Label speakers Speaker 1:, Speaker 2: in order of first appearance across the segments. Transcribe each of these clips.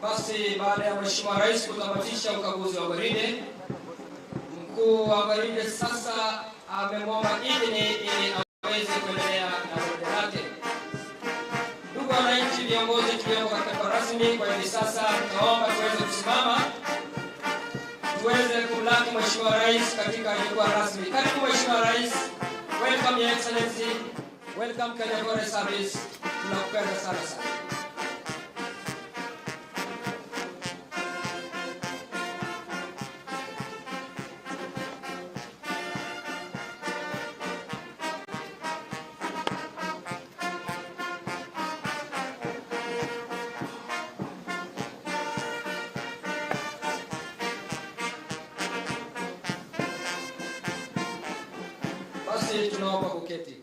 Speaker 1: Basi baada ya Mheshimiwa Rais kutamatisha ukaguzi wa gwaride, mkuu wa gwaride sasa amemwomba idhini ili aweze kuendelea na gwaride lake. Ndugu wananchi, viongozi tulioko katika rasmi, kwa hivi sasa tunaomba tuweze kusimama tuweze kumlaki Mheshimiwa Rais katika jukwaa rasmi. Karibu Mheshimiwa Rais. Welcome Your Excellency. Welcome Kenya Forest Service. Tunakupenda sana sana. Basi tunaomba kuketi.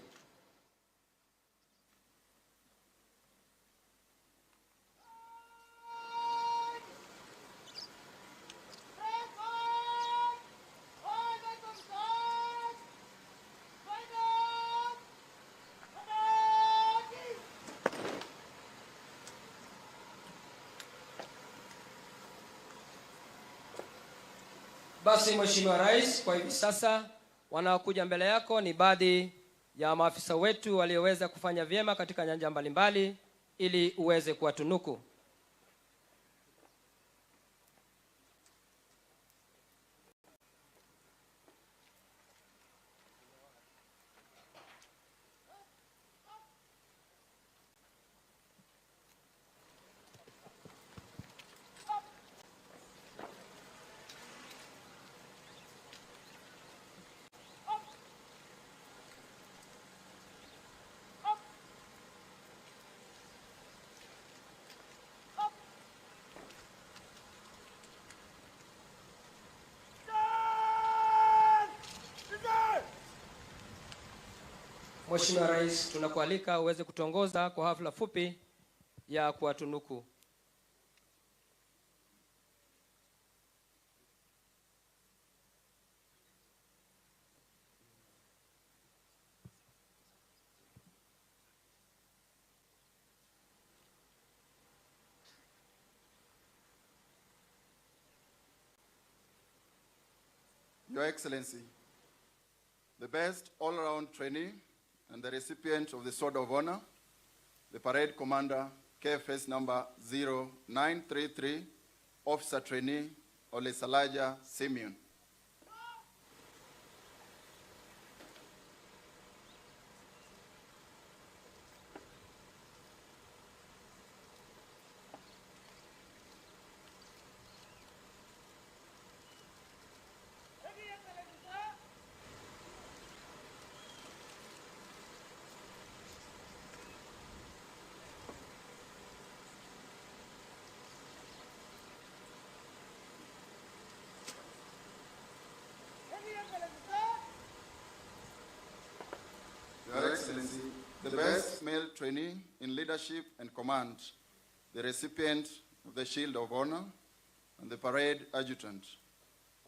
Speaker 1: Basi Mheshimiwa Rais, kwa hivi sasa wanaokuja mbele yako ni baadhi ya maafisa wetu walioweza kufanya vyema katika nyanja mbalimbali ili uweze kuwatunuku. Mheshimiwa Rais, tunakualika uweze kutongoza kwa hafla fupi ya kuwatunuku.
Speaker 2: Your Excellency, the best all-around trainee and the recipient of the Sword of Honor, the Parade Commander, KFS number 0933, Officer Trainee, Olesalaja Simeon. Your Excellency, the best male trainee in leadership and command, the recipient of the Shield of Honor, and the Parade Adjutant,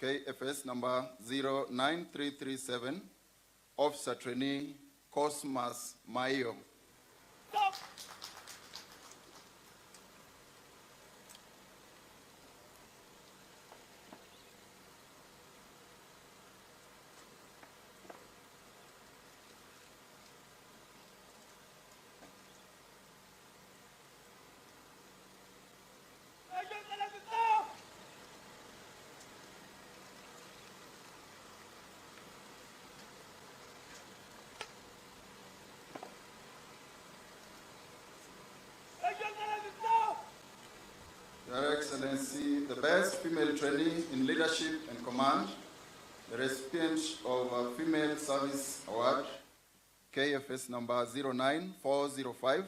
Speaker 2: KFS number 09337, Officer Trainee, Cosmas Maio. Stop. Your Excellency, the best female trainee in leadership and command, the recipient of a Female Service Award, KFS number 09405,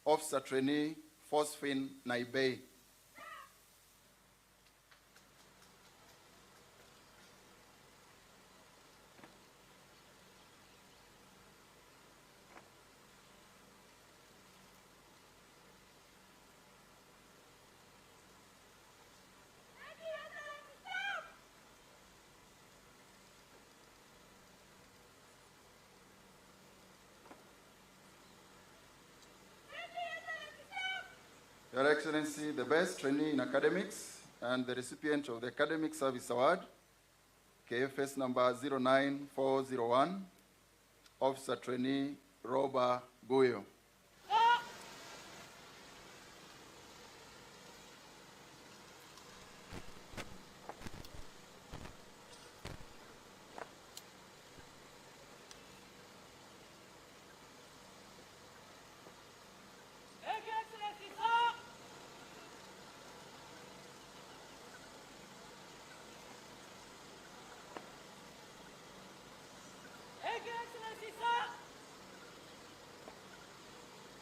Speaker 2: Officer Trainee, Phosphine Naibei. Your Excellency, the best trainee in academics and the recipient of the Academic Service Award, KFS number 09401, Officer Trainee Roba Guyo.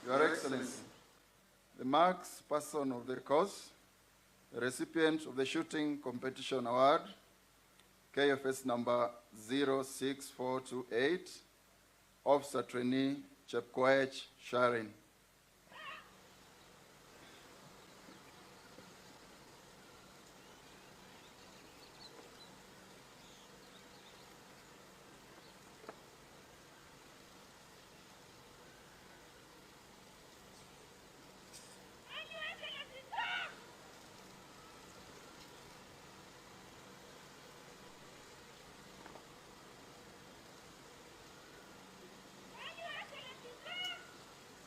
Speaker 2: Your Excellency, the marks person of the course, the recipient of the Shooting Competition Award, KFS number 06428, Officer Trainee Chepkoech Sharin.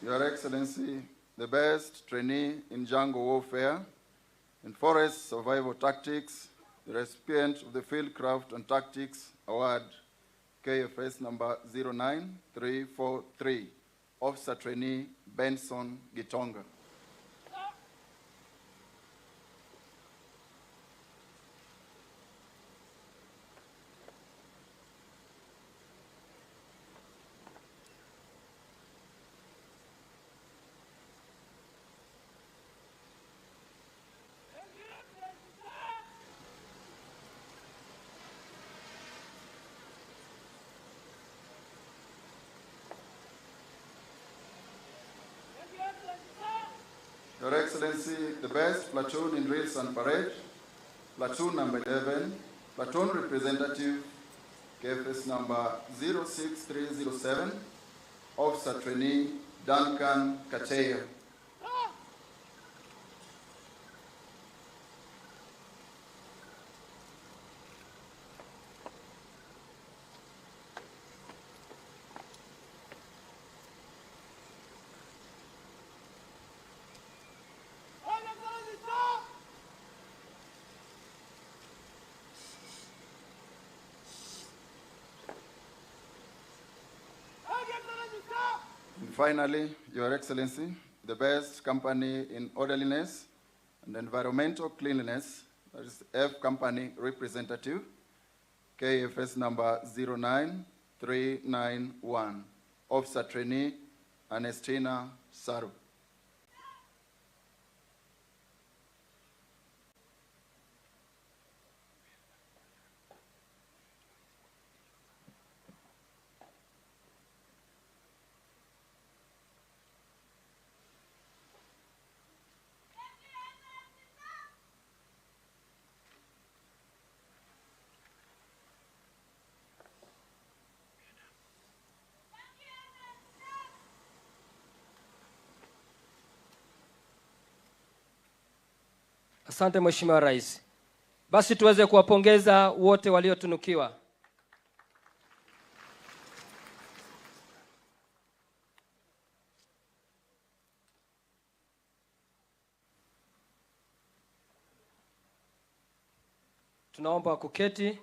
Speaker 2: Your Excellency, the best trainee in jungle warfare and forest survival tactics, the recipient of the Fieldcraft and Tactics Award, KFS number 09343, Officer Trainee Benson Gitonga. Your Excellency, the best platoon in drills and parade, platoon number 11, platoon representative, KFS number 06307, Officer Trainee Duncan Kacheya. And finally, Your Excellency, the best company in orderliness and environmental cleanliness, that is F Company representative, KFS number 09391, Officer Trainee Ernestina Saru.
Speaker 1: Asante Mheshimiwa Rais. Basi tuweze kuwapongeza wote waliotunukiwa. Tunaomba kuketi.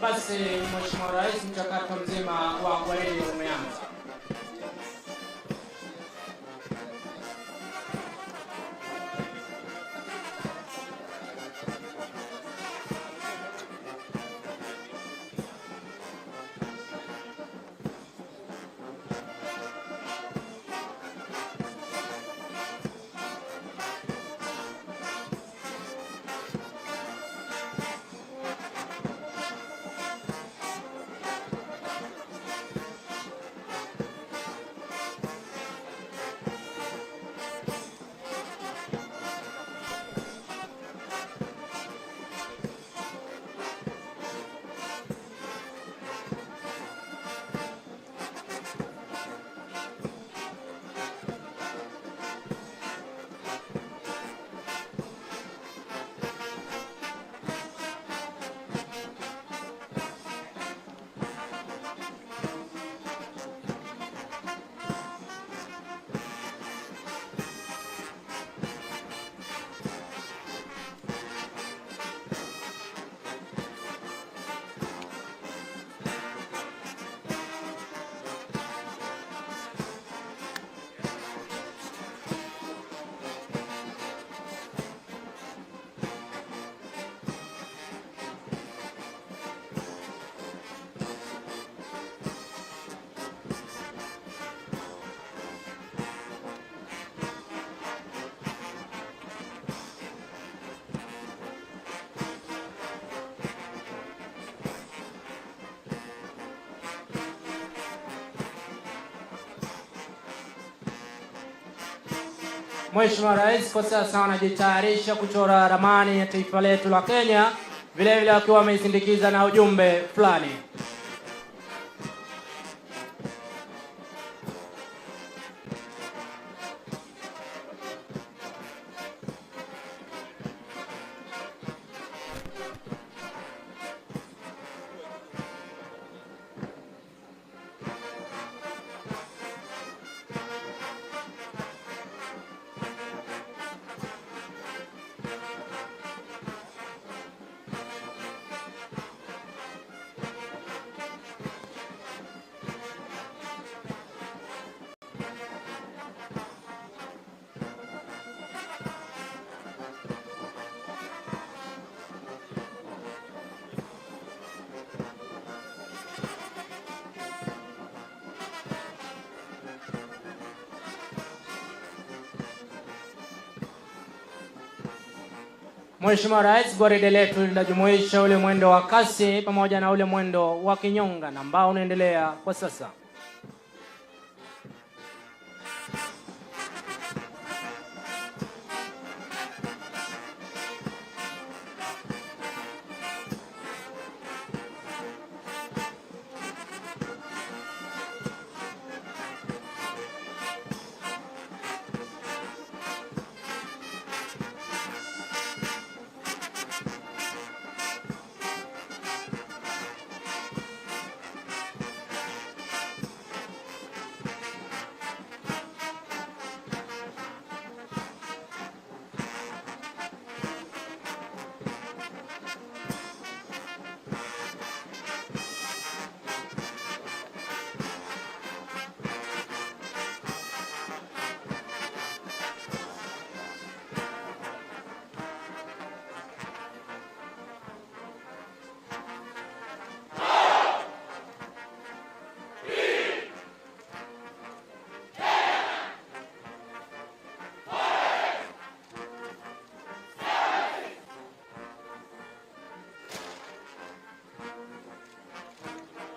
Speaker 1: Basi Mheshimiwa Rais, mchakato mzima wa gwaride umeanza. Mheshimiwa Rais kwa sasa wanajitayarisha kuchora ramani ya taifa letu la Kenya, vile vile wakiwa wameisindikiza na ujumbe fulani. Mheshimiwa Rais, gwaride letu linajumuisha ule mwendo wa kasi pamoja na ule mwendo wa kinyonga na ambao unaendelea kwa sasa.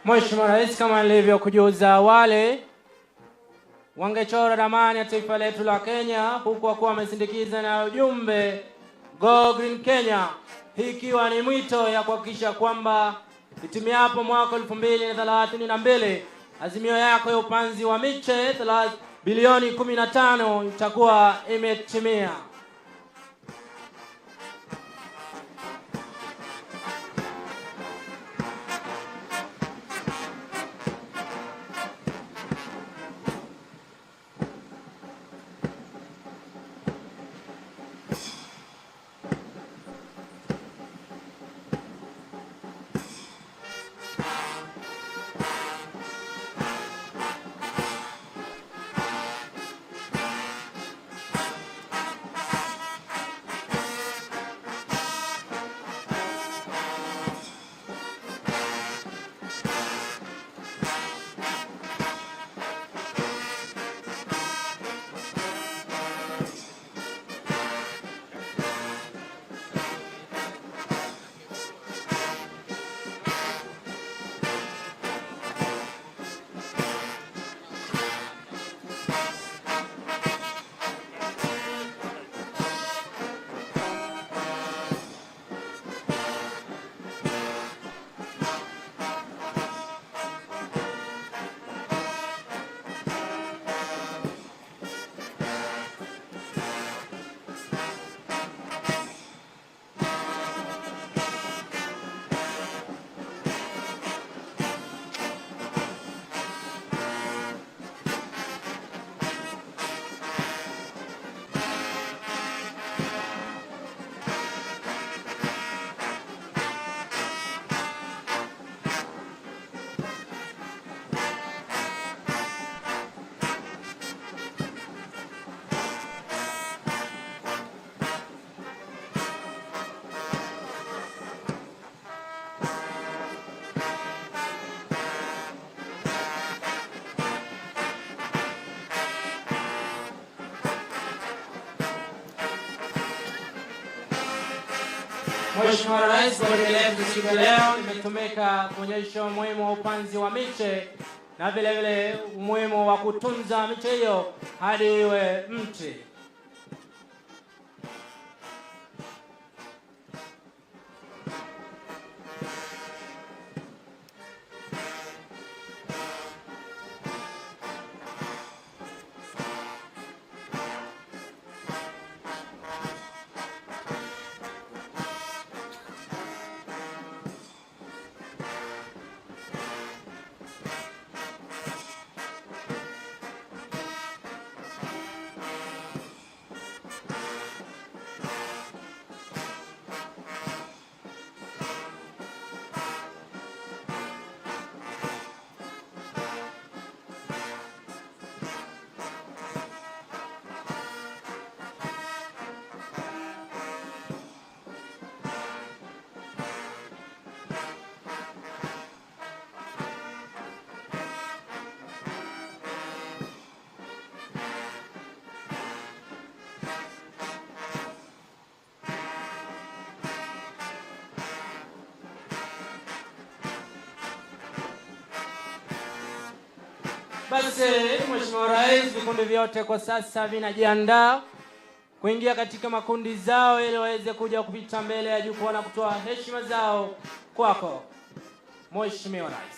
Speaker 1: Mheshimiwa Rais, kama nilivyokujuza awali, wangechora ramani ya taifa letu la Kenya huku wakuwa wamesindikiza na ujumbe Go Green Kenya, hii ikiwa ni mwito ya kuhakikisha kwamba itimiapo mwaka 2032 azimio yako ya upanzi wa miche bilioni 15 itakuwa imetimia. Mheshimiwa Rais, gwaride letu siku ya leo limetumika kuonyesha umuhimu wa upanzi wa miche na vile vile umuhimu wa kutunza miche hiyo hadi iwe mti. Basi Mheshimiwa Rais, vikundi vyote kwa sasa vinajiandaa kuingia katika makundi zao ili waweze kuja kupita mbele ya jukwaa na kutoa heshima zao kwako Mheshimiwa Rais.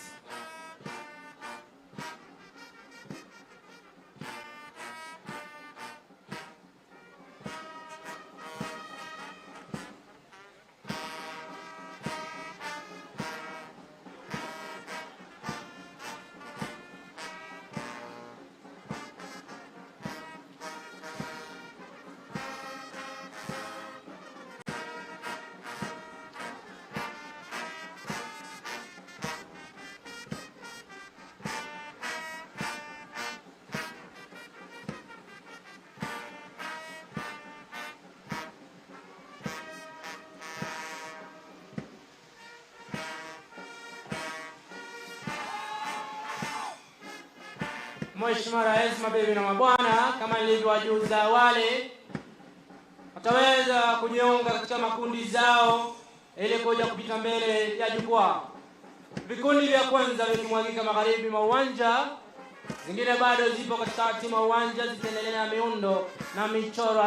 Speaker 1: Mheshimiwa Rais, mabibi na mabwana, kama nilivyowajuza awali, wataweza kujiunga katika makundi zao ili kuja kupita mbele ya jukwaa. Vikundi vya kwanza vikimwagika magharibi mwa uwanja, zingine bado zipo katikati mwa uwanja zikiendelea na miundo na michoro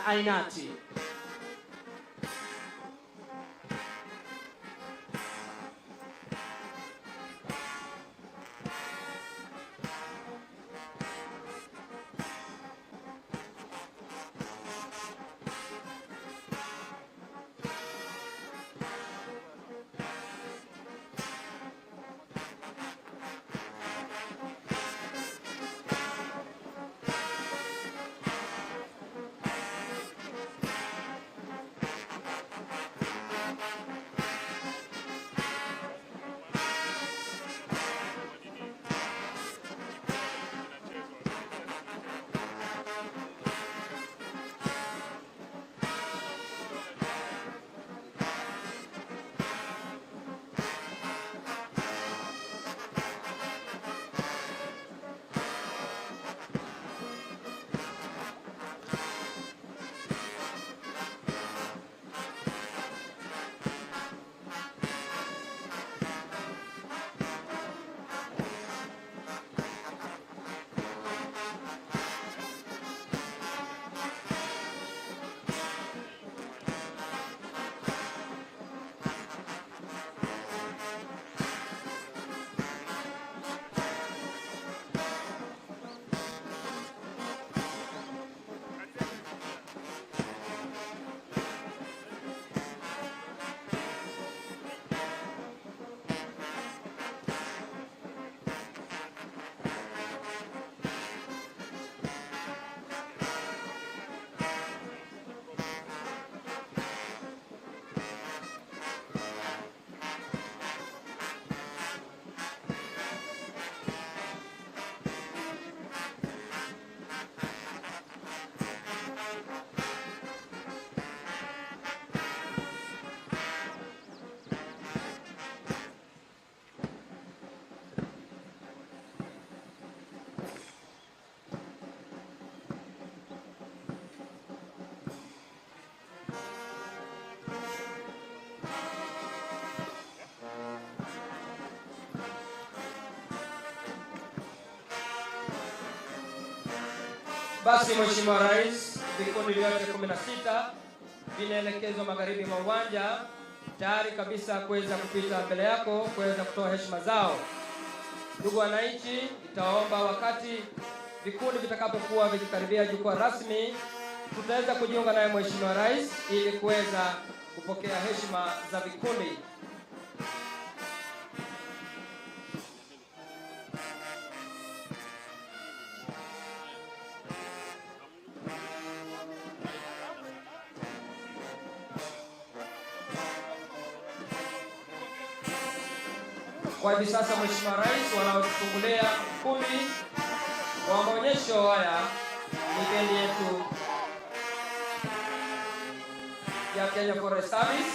Speaker 1: ainati. Basi Mheshimiwa Rais, vikundi vyote 16 vinaelekezwa magharibi mwa uwanja tayari kabisa kuweza kupita mbele yako kuweza kutoa heshima zao. Ndugu wananchi, nitaomba wakati vikundi vitakapokuwa vikikaribia jukwaa rasmi, tutaweza kujiunga naye Mheshimiwa Rais ili kuweza kupokea heshima za vikundi. Kwa hivi sasa Mheshimiwa Rais, wanaotufungulia ukumbi wa maonyesho haya ni bendi yetu ya Kenya Forest Service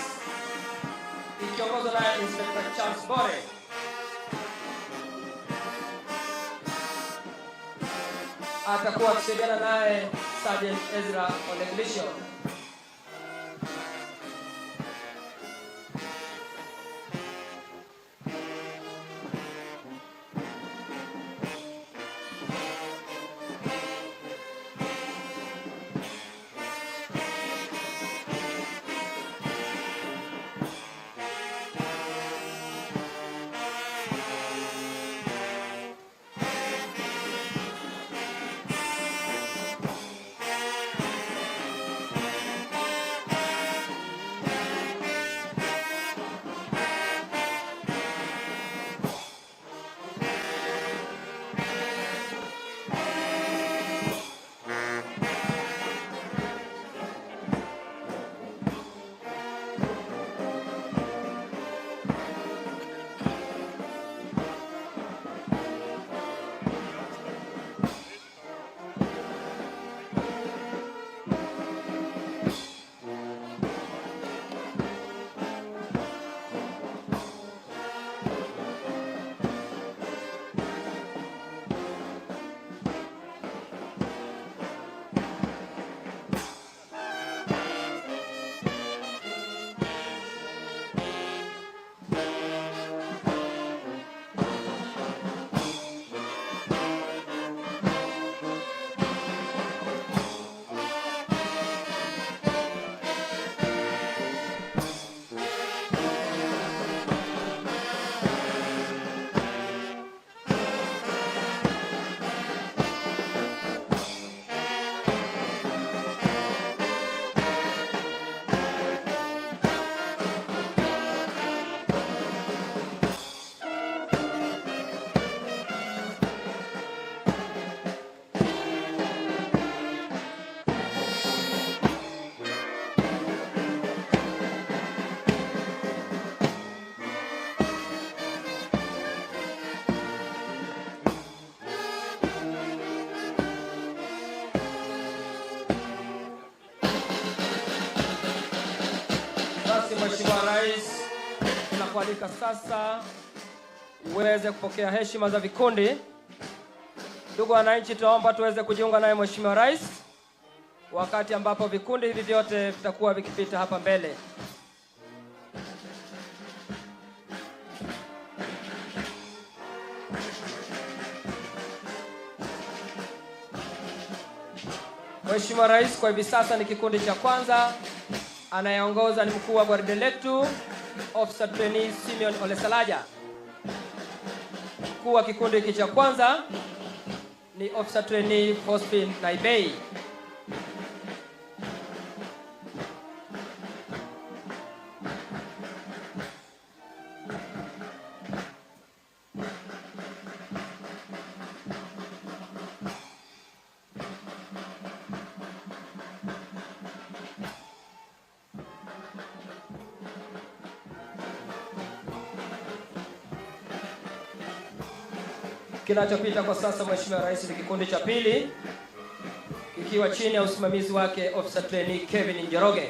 Speaker 1: ikiongozwa na Inspector Charles Bore. Atakuwa akisaidiana naye Sergeant Ezra Oleglisho. Mheshimiwa Rais, tunakualika sasa uweze kupokea heshima za vikundi. Ndugu wananchi, tunaomba tuweze kujiunga naye Mheshimiwa Rais wakati ambapo vikundi hivi vyote vitakuwa vikipita hapa mbele. Mheshimiwa Rais, kwa hivi sasa ni kikundi cha kwanza. Anayeongoza ni mkuu wa gwaride letu Officer Trainee Simeon Olesalaja. Mkuu wa kikundi hiki cha kwanza ni Officer Trainee Hospin Naibei. Kinachopita kwa sasa Mheshimiwa Rais ni kikundi cha pili ikiwa chini ya usimamizi wake Officer Trainee Kevin Njoroge.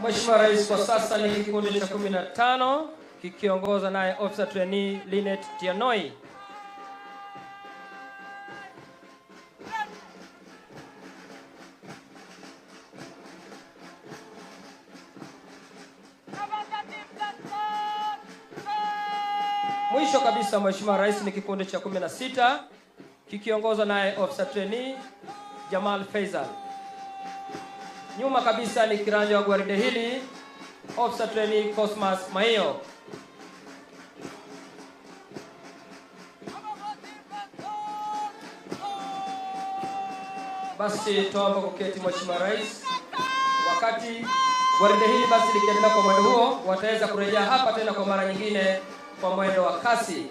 Speaker 1: Mheshimiwa Rais, kwa sasa ni kikundi cha 15 kikiongozwa naye Officer Trainee Linet Tianoi. Mwisho kabisa Mheshimiwa Rais ni kikundi cha 16 kikiongozwa naye Officer Trainee Jamal Faisal. Nyuma kabisa ni kiranja wa gwaride hili Officer Trainee Cosmas Maio. Basi tuombe kuketi Mheshimiwa Rais. Wakati gwaride hili basi likiendelea kwa mwendo huo, wataweza kurejea hapa tena kwa mara nyingine kwa mwendo wa kasi.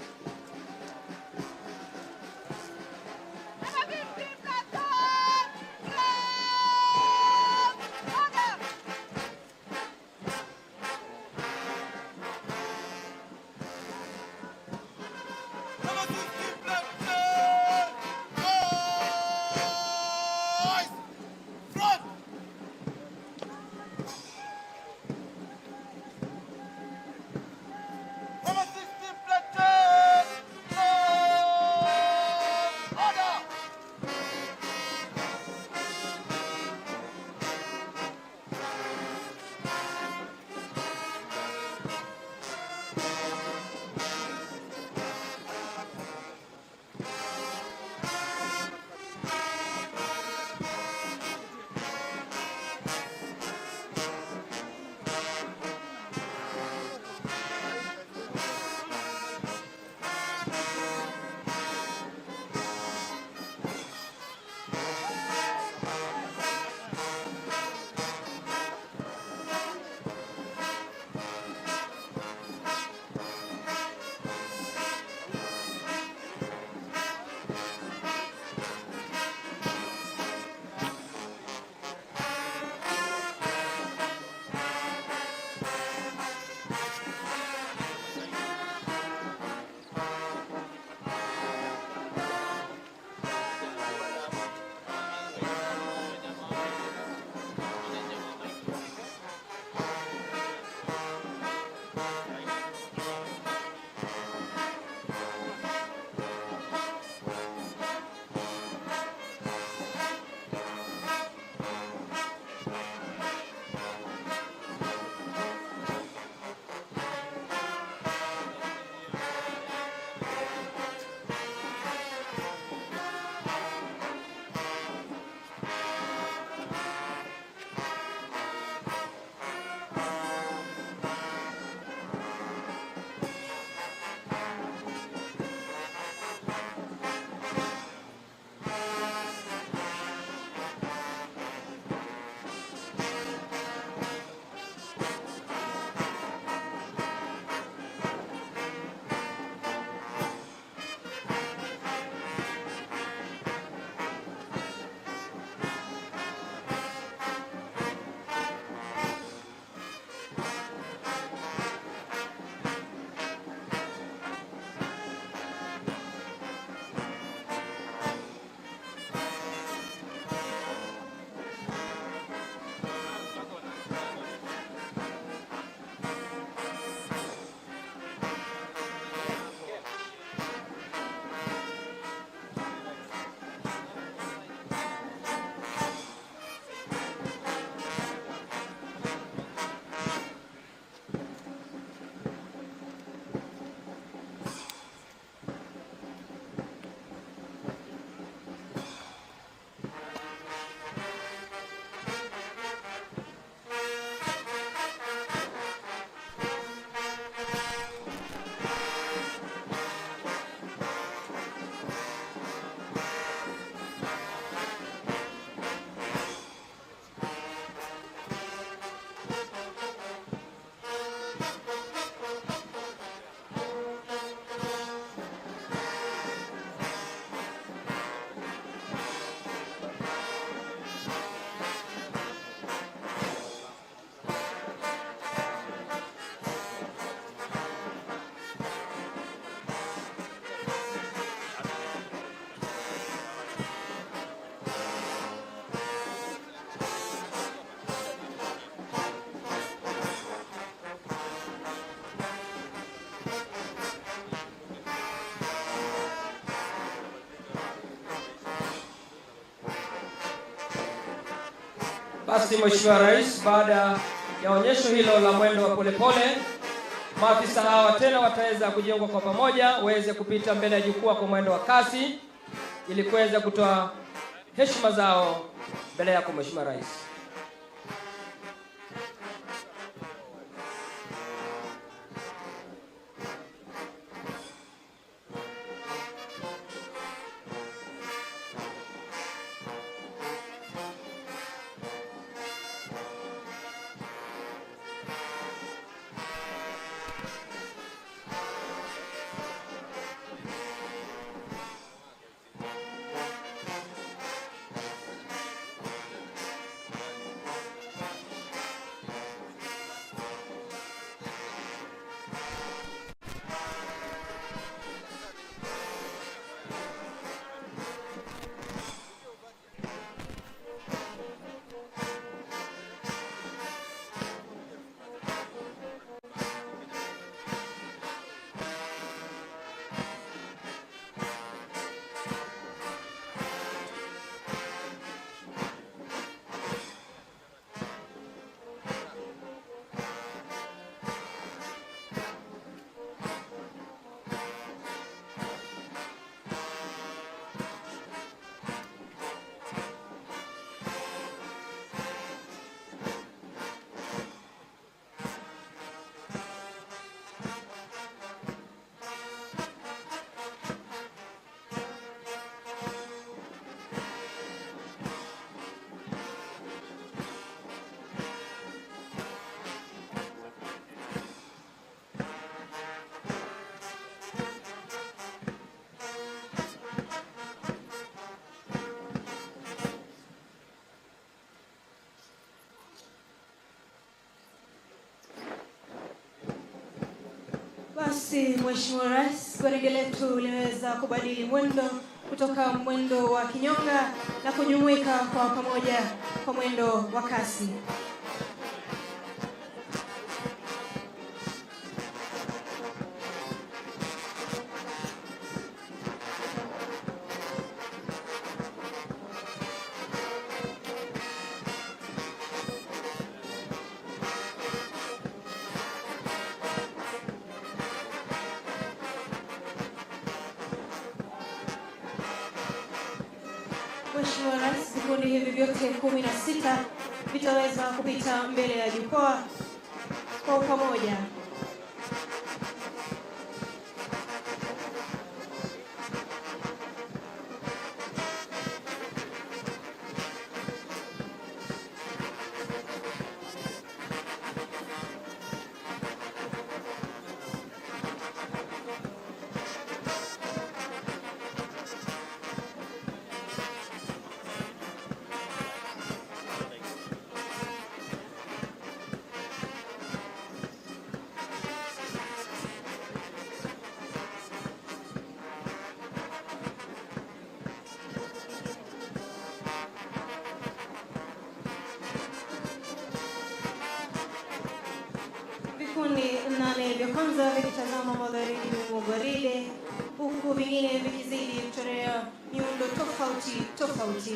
Speaker 1: Basi Mheshimiwa Rais, baada ya onyesho hilo la mwendo wa polepole, maafisa hawa tena wataweza kujiunga kwa pamoja waweze kupita mbele ya jukwaa kwa mwendo wa kasi ili kuweza kutoa heshima zao mbele yako Mheshimiwa Rais.
Speaker 3: Basi Mheshimiwa Rais, gwaride letu limeweza kubadili mwendo kutoka mwendo wa kinyonga na kujumuika kwa pamoja kwa mwendo wa kasi. Mheshimiwa Rais, vikundi hivi vyote 16 vitaweza kupita mbele ya jukwaa kwa pamoja. Vikundi 8 vya kwanza vikitazama magharibi mwa gwaride, huku vingine vikizidi kuchorea miundo tofauti.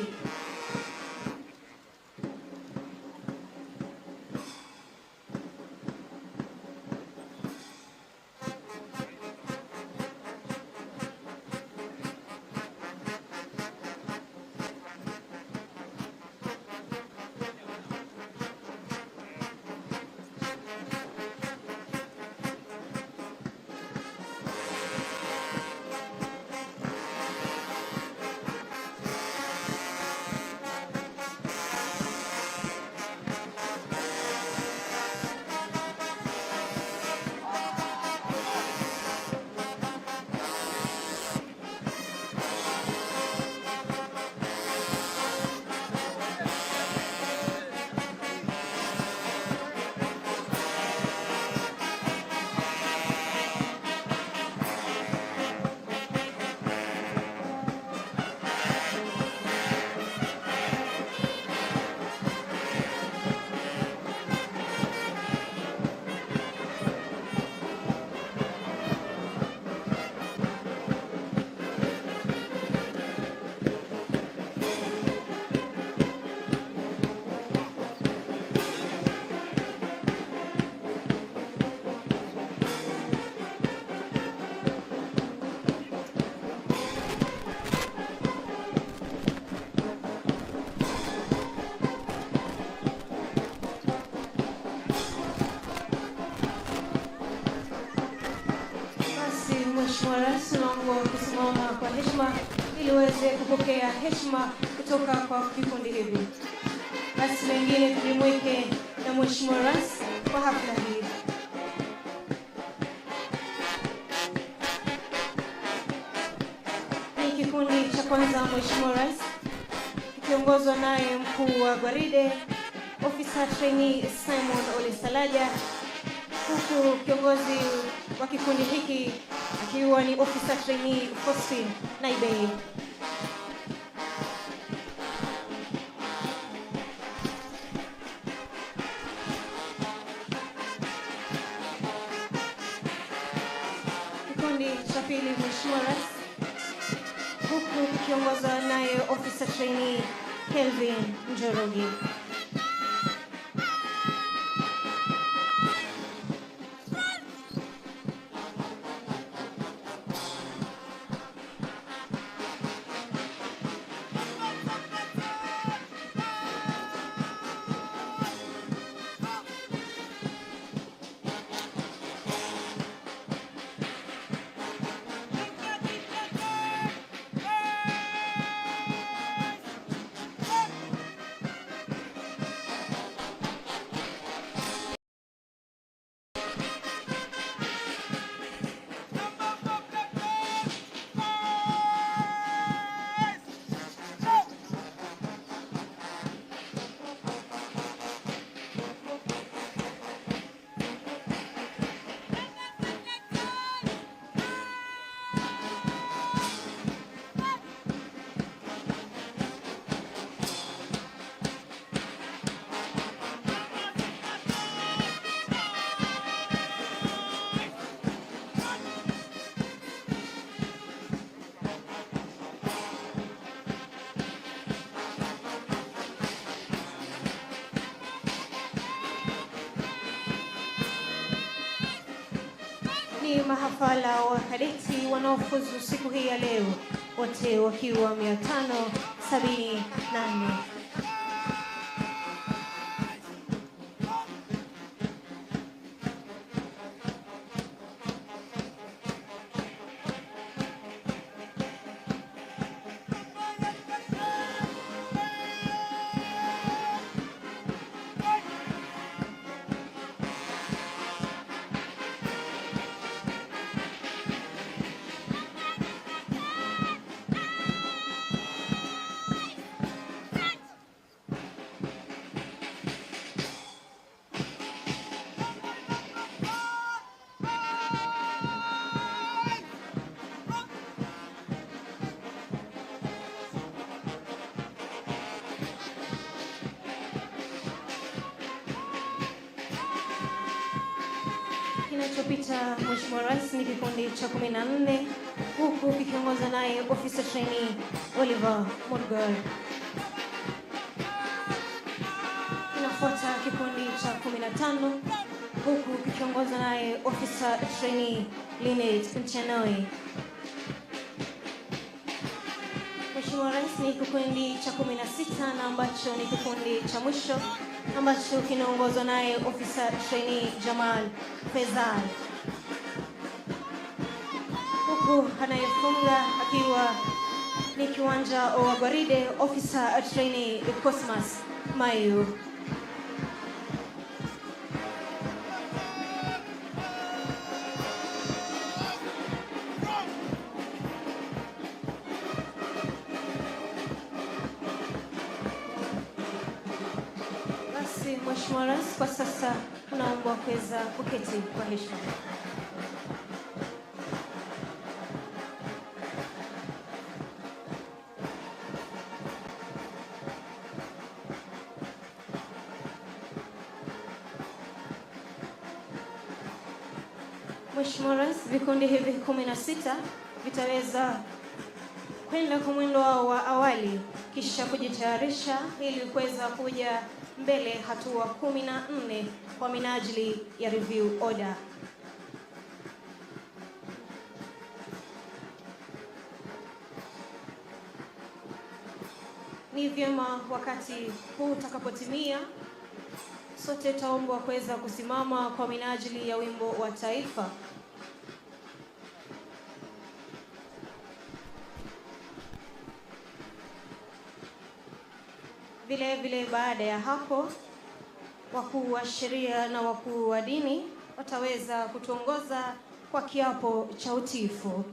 Speaker 3: ili waweze kupokea heshima kutoka kwa vikundi hivi. Basi mengine tujumuike na Mheshimiwa Rais kwa hafla hii. Ni kikundi cha kwanza, Mheshimiwa Rais, kikiongozwa naye mkuu wa gwaride Officer Trainee Simon Ole Salaja, huku kiongozi wa kikundi hiki akiwa ni Officer Trainee Faustin Naibei. Kikundi cha pili, Mheshimiwa Rais, huku kikiongozwa naye Officer Trainee Kelvin Njoroge. Ni mahafala wa kadeti wanaofuzu siku hii ya leo, wote wakiwa 578. Kinachopita, Mheshimiwa Rais, ni kikundi cha 14 huku kikiongozwa naye Officer Trainee Oliver Mudgar. Kinafuata kikundi cha 15 huku kikiongozwa naye Officer Trainee Linet Nchanoi. Mheshimiwa Rais, ni kikundi cha 16 na ambacho ni kikundi cha mwisho ambacho kinaongozwa naye Officer Trainee Jamal Fezal, huku anayefunga akiwa ni kiwanja wa gwaride Officer Trainee Cosmas Mayu. Mheshimiwa Rais, kwa sasa tunaomba kuweza kuketi kwa heshima. Mheshimiwa Rais, vikundi hivi 16 vitaweza kwenda kwa mwendo wao wa awali kisha kujitayarisha ili kuweza kuja mbele hatua 14 kwa minajili ya review order. Ni vyema wakati huu utakapotimia, sote taombwa kuweza kusimama kwa minajili ya wimbo wa taifa. Vile vile baada ya hapo, wakuu wa sheria na wakuu wa dini wataweza kutuongoza kwa kiapo cha utiifu.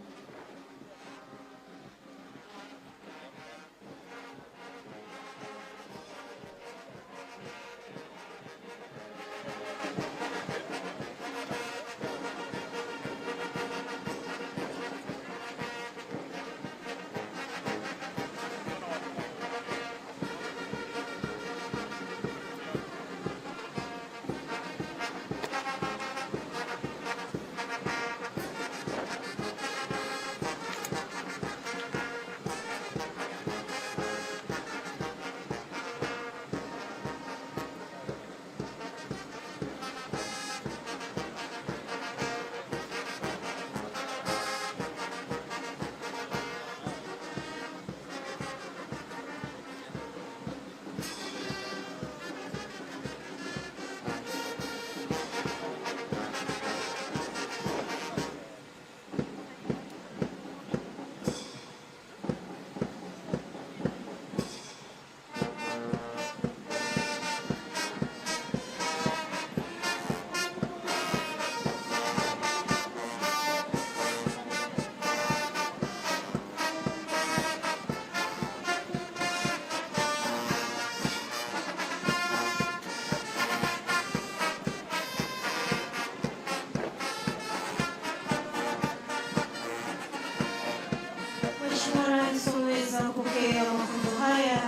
Speaker 3: Kupokea mafunzo haya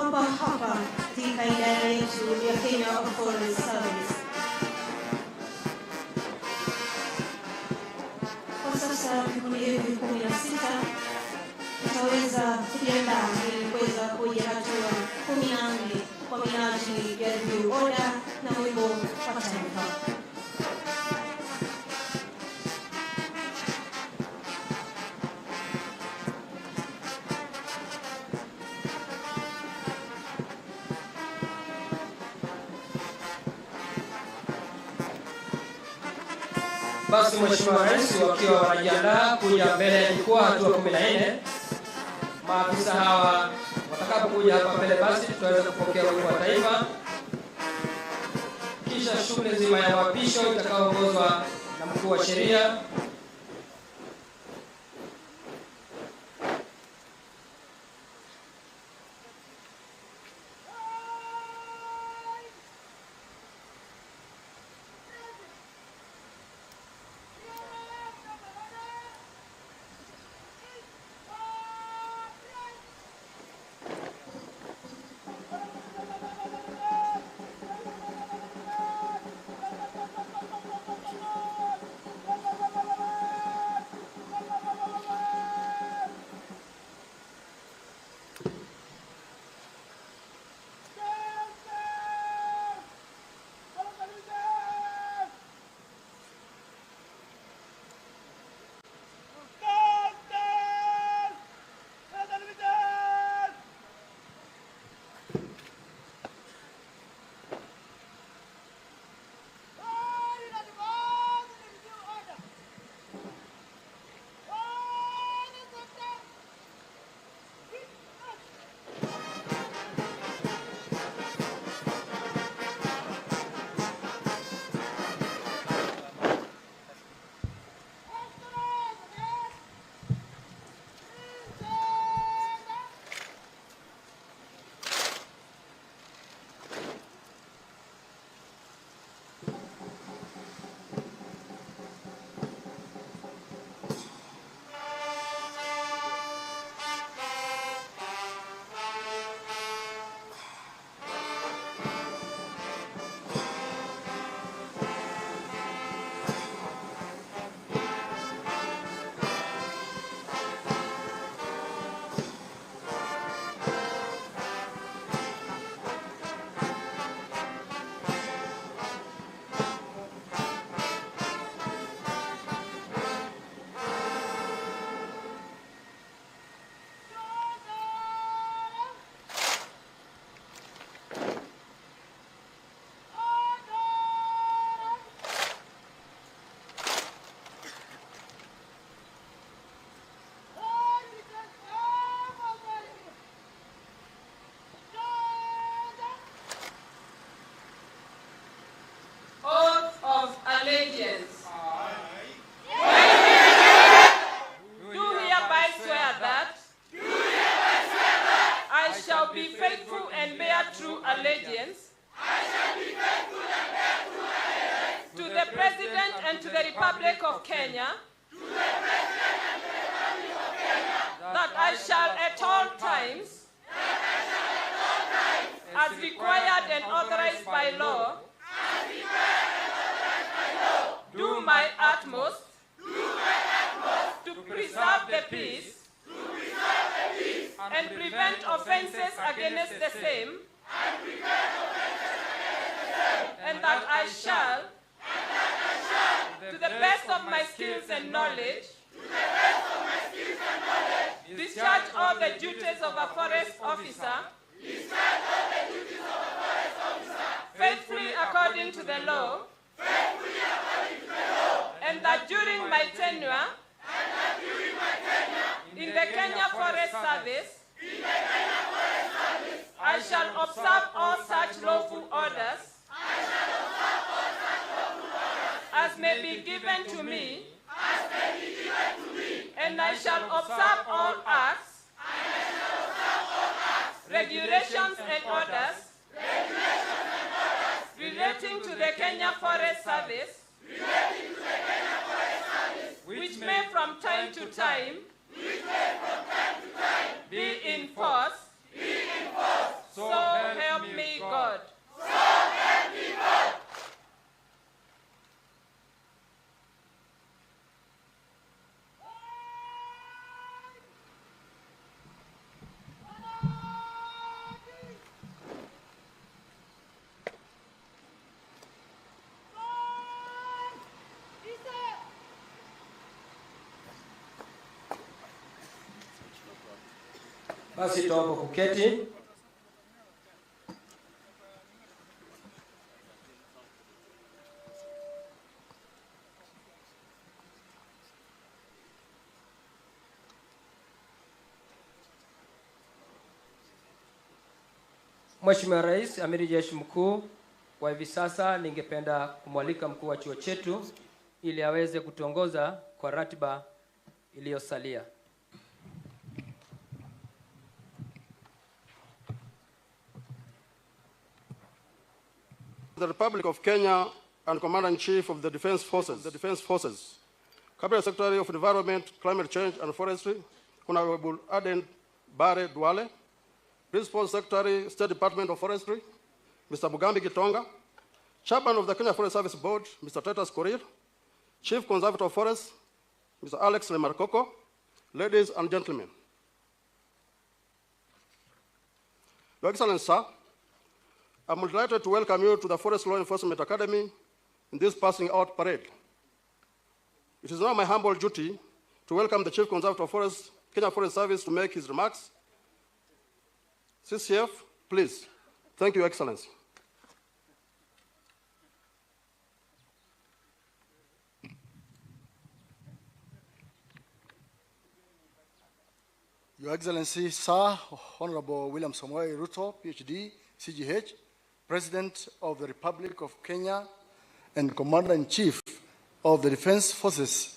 Speaker 3: hapa katika idara yetu ya Kenya Foreign Service. Kwa sasa vikundi hivi 16 tutaweza kujiandaa ili kuweza kuja hatua 14 kwa minajili ya review order na wimbo wa taifa.
Speaker 1: Basi Mheshimiwa Rais wakiwa wanajiandaa kuja mbele ya jukwaa hatua 14, maafisa hawa watakapokuja hapa mbele, basi tutaweza kupokea wimbo wa taifa, kisha shughuli nzima ya uapisho itakayoongozwa na mkuu wa sheria.
Speaker 4: shall be faithful and bear true allegiance to the President and to the Republic of Kenya, that I shall at all times, as required and authorized by law, do my utmost to preserve the peace and prevent offenses against the same, and that I shall, to the best of my skills and knowledge, discharge all the duties of a forest officer faithfully according to the law, and that during my tenure in the Kenya Forest Service, I shall observe all such lawful orders as may be given to me, and I shall observe all acts, regulations and orders relating to the Kenya Forest Service, which may from time to time be in force, so help me God.
Speaker 1: Basi tuombe kuketi. Mheshimiwa Rais, Amiri Jeshi Mkuu, kwa hivi sasa ningependa kumwalika mkuu wa chuo chetu ili aweze kutuongoza kwa ratiba iliyosalia.
Speaker 5: The Republic of Kenya and Commander-in-Chief of the Defense Forces, Cabinet Secretary of Environment, Climate Change and Forestry, Honorable Aden Bare Duale, Principal Secretary, State Department of Forestry, Mr. Mugambi Gitonga, Chairman of the Kenya Forest Service Board, Mr. Titus Korir, Chief Conservator of Forests, Mr. Alex Lemarkoko, ladies and gentlemen. Your Excellency, sir, I'm delighted to welcome you to the Forest Law Enforcement Academy in this passing out parade. It is now my humble duty to welcome the Chief Conservator of Forests, Kenya Forest Service, to make his remarks. CCF, please. Thank you, Excellency.
Speaker 6: Your Excellency, Sir, Honorable William Samoei Ruto, PhD, CGH, President of the Republic of Kenya and Commander-in-Chief of the Defense Forces,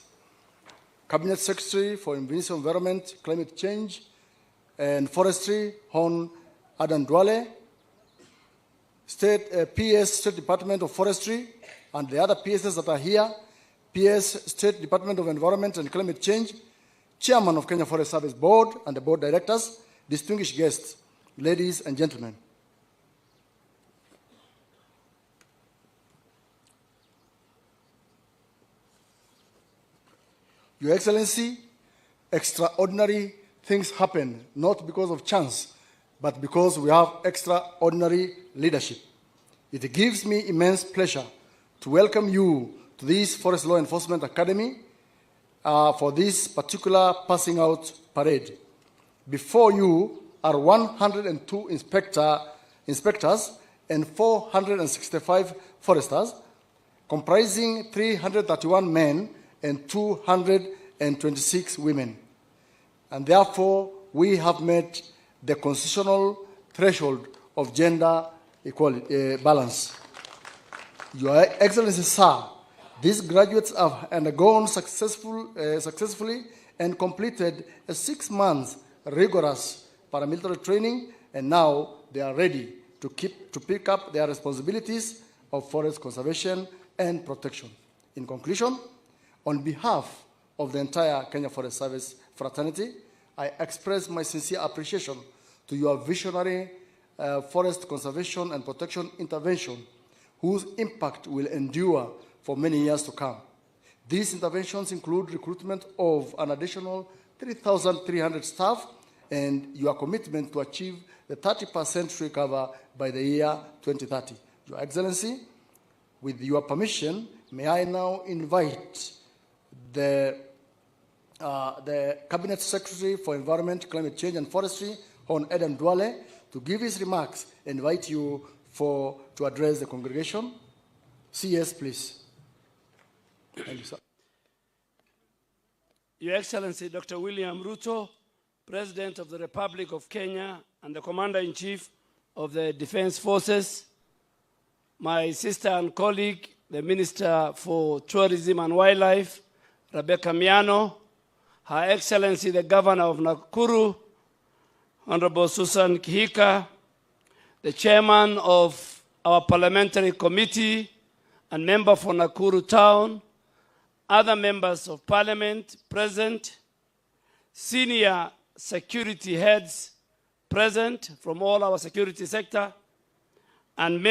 Speaker 6: Cabinet Secretary for Environment, Climate Change and Forestry, Hon Adan Duale, PS State Department of Forestry, and the other PSs that are here, PS State Department of Environment and Climate Change, Chairman of Kenya Forest Service Board and the Board Directors, distinguished guests, ladies and gentlemen. Your Excellency, extraordinary things happen, not because of chance, but because we have extraordinary leadership. It gives me immense pleasure to welcome you to this Forest Law Enforcement Academy for this particular passing out parade. Before you are 102 inspectors and 465 foresters, comprising 331 men and 226 women. And therefore, we have met the constitutional threshold of gender equality, balance. Your Excellency, sir, these graduates have undergone successfully and completed a 6 months rigorous paramilitary training and now they are ready to pick up their responsibilities of forest conservation and protection. In conclusion, on behalf of the entire Kenya Forest Service fraternity, I express my sincere appreciation to your visionary forest conservation and protection intervention, whose impact will endure for many years to come. These interventions include recruitment of an additional 3,300 staff and your commitment to achieve the 30% tree cover by the year 2030. Your Excellency, with your permission, may I now invite the Cabinet Secretary for Environment, Climate Change and Forestry, Hon. Adam Duale, to give his remarks and invite you to address the congregation. CS, please. Thank you, sir.
Speaker 7: Your Excellency, Dr. William Ruto, President of the Republic of Kenya and the Commander-in-Chief of the Defense Forces, my sister and colleague, the Minister for Tourism and Wildlife, Rebecca Miano, Her Excellency, the Governor of Nakuru, Honorable Susan Kihika, the Chairman of our Parliamentary Committee and member for Nakuru Town, other members of Parliament present, senior security heads present from all our security sector, and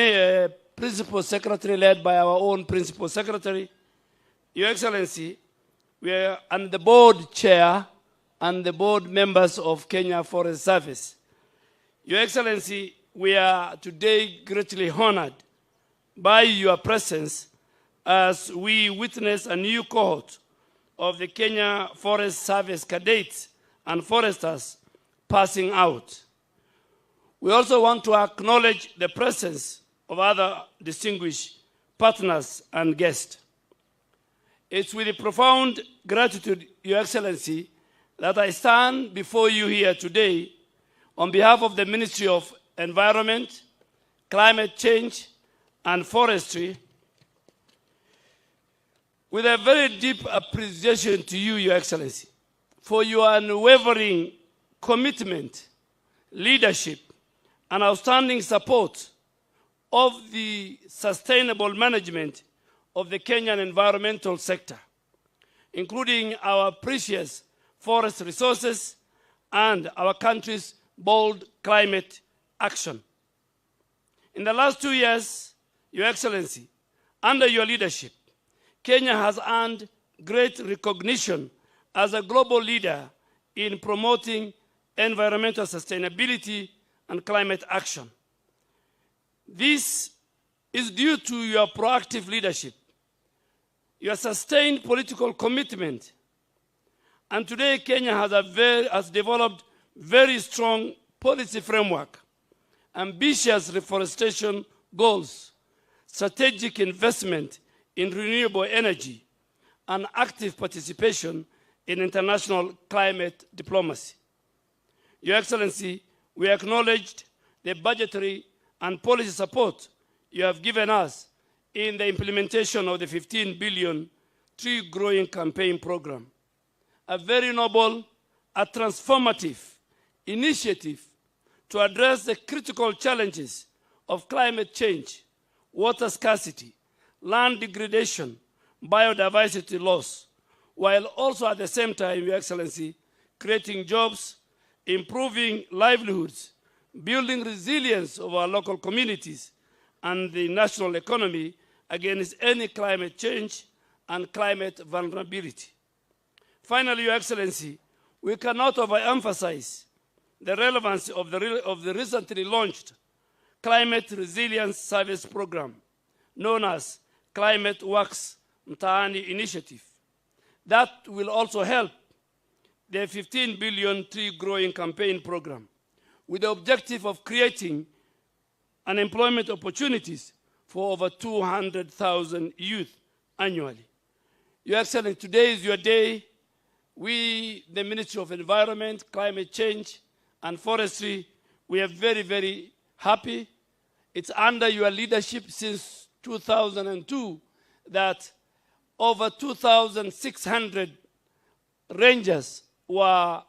Speaker 7: Principal Secretary led by our own Principal Secretary. Your Excellency, we are and the board chair and the board members of Kenya Forest Service. Your Excellency, we are today greatly honored by your presence as we witness a new cohort of the Kenya Forest Service cadets and foresters passing out. We also want to acknowledge the presence of other distinguished partners and guests. It's with profound gratitude, Your Excellency, that I stand before you here today on behalf of the Ministry of Environment, Climate Change and Forestry with a very deep appreciation to you, Your Excellency, for your unwavering commitment, leadership, and outstanding support of the sustainable management of the Kenyan environmental sector, including our precious forest resources and our country's bold climate action. In the last 2 years, Your Excellency, under your leadership, Kenya has earned great recognition as a global leader in promoting environmental sustainability and climate action. This is due to your proactive leadership, your sustained political commitment, and today Kenya has developed very strong policy framework, ambitious reforestation goals, strategic investment in renewable energy, and active participation in international climate diplomacy. Your Excellency, we acknowledged the budgetary and policy support you have given us in the implementation of the 15 billion tree growing campaign program. A very noble, a transformative initiative to address the critical challenges of climate change, water scarcity, land degradation, biodiversity loss, while also at the same time, Your Excellency, creating jobs, improving livelihoods, building resilience of our local communities and the national economy against any climate change and climate vulnerability. Finally, Your Excellency, we cannot overemphasize the relevance of the recently launched Climate Resilience Service Program, known as Climate Works Mtaani Initiative. That will also help the 15 billion tree growing campaign program with the objective of creating unemployment opportunities for over 200,000 youth annually. Your Excellency, today is your day. We, the Ministry of Environment, Climate Change and Forestry, we are very, very happy. It's under your leadership since 2002 that over 2,600 rangers were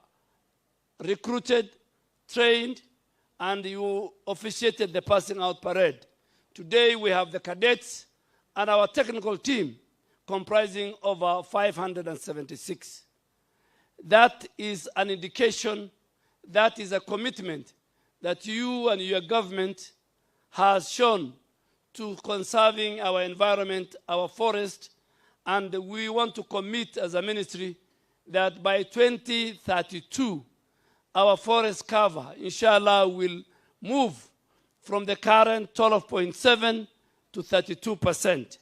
Speaker 7: recruited, trained, and you officiated the passing out parade. Today we have the cadets and our technical team comprising over 576. That is an indication, that is a commitment that you and your government has shown to conserving our environment, our forest, and we want to commit as a ministry that by 2032, our forest cover, inshallah, will move from the current 12.7 to 32%.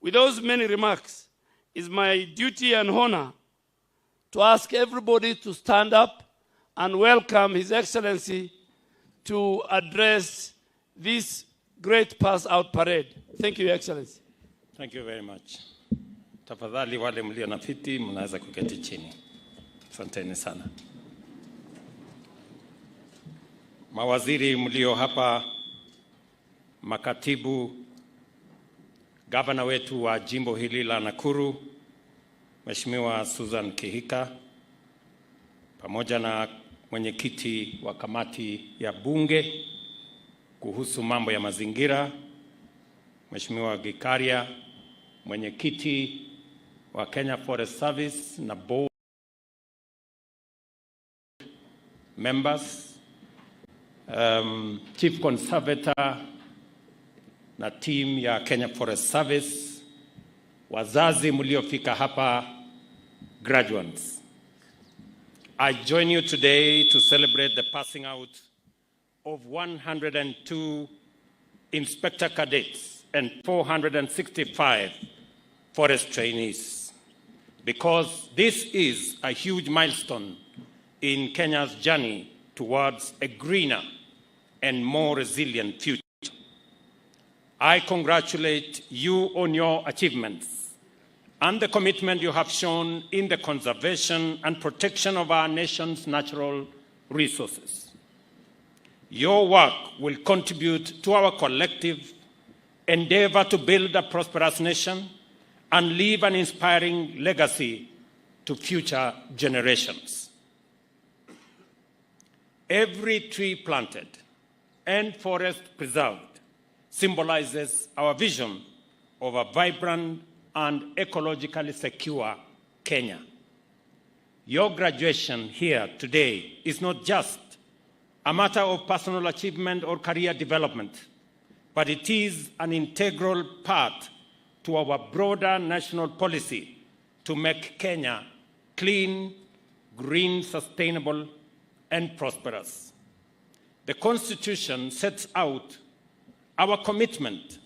Speaker 7: With those many remarks, it's my duty and honor to ask everybody to stand up and welcome His Excellency to address this great pass-out parade. Thank you, Your Excellency.
Speaker 8: Thank you very much. Tafadhali wale mlio na viti mnaweza kuketi chini. Asanteni sana. Mawaziri mlio hapa, makatibu, gavana wetu wa jimbo hili la Nakuru, Mheshimiwa Susan Kihika, pamoja na mwenyekiti wa kamati ya bunge kuhusu mambo ya mazingira, Mheshimiwa Gikaria, mwenyekiti wa Kenya Forest Service na board members, Chief Conservator na team ya Kenya Forest Service, wazazi mliofika hapa, graduates. I join you today to celebrate the passing out of 102 inspector cadets and 465 forest trainees, because this is a huge milestone in Kenya's journey towards a greener and more resilient future. I congratulate you on your achievements and the commitment you have shown in the conservation and protection of our nation's natural resources. Your work will contribute to our collective endeavor to build a prosperous nation and leave an inspiring legacy to future generations. Every tree planted and forest preserved symbolizes our vision of a vibrant and ecologically secure Kenya. Your graduation here today is not just a matter of personal achievement or career development, but it is an integral part to our broader national policy to make Kenya clean, green, sustainable, and prosperous. The Constitution sets out our commitment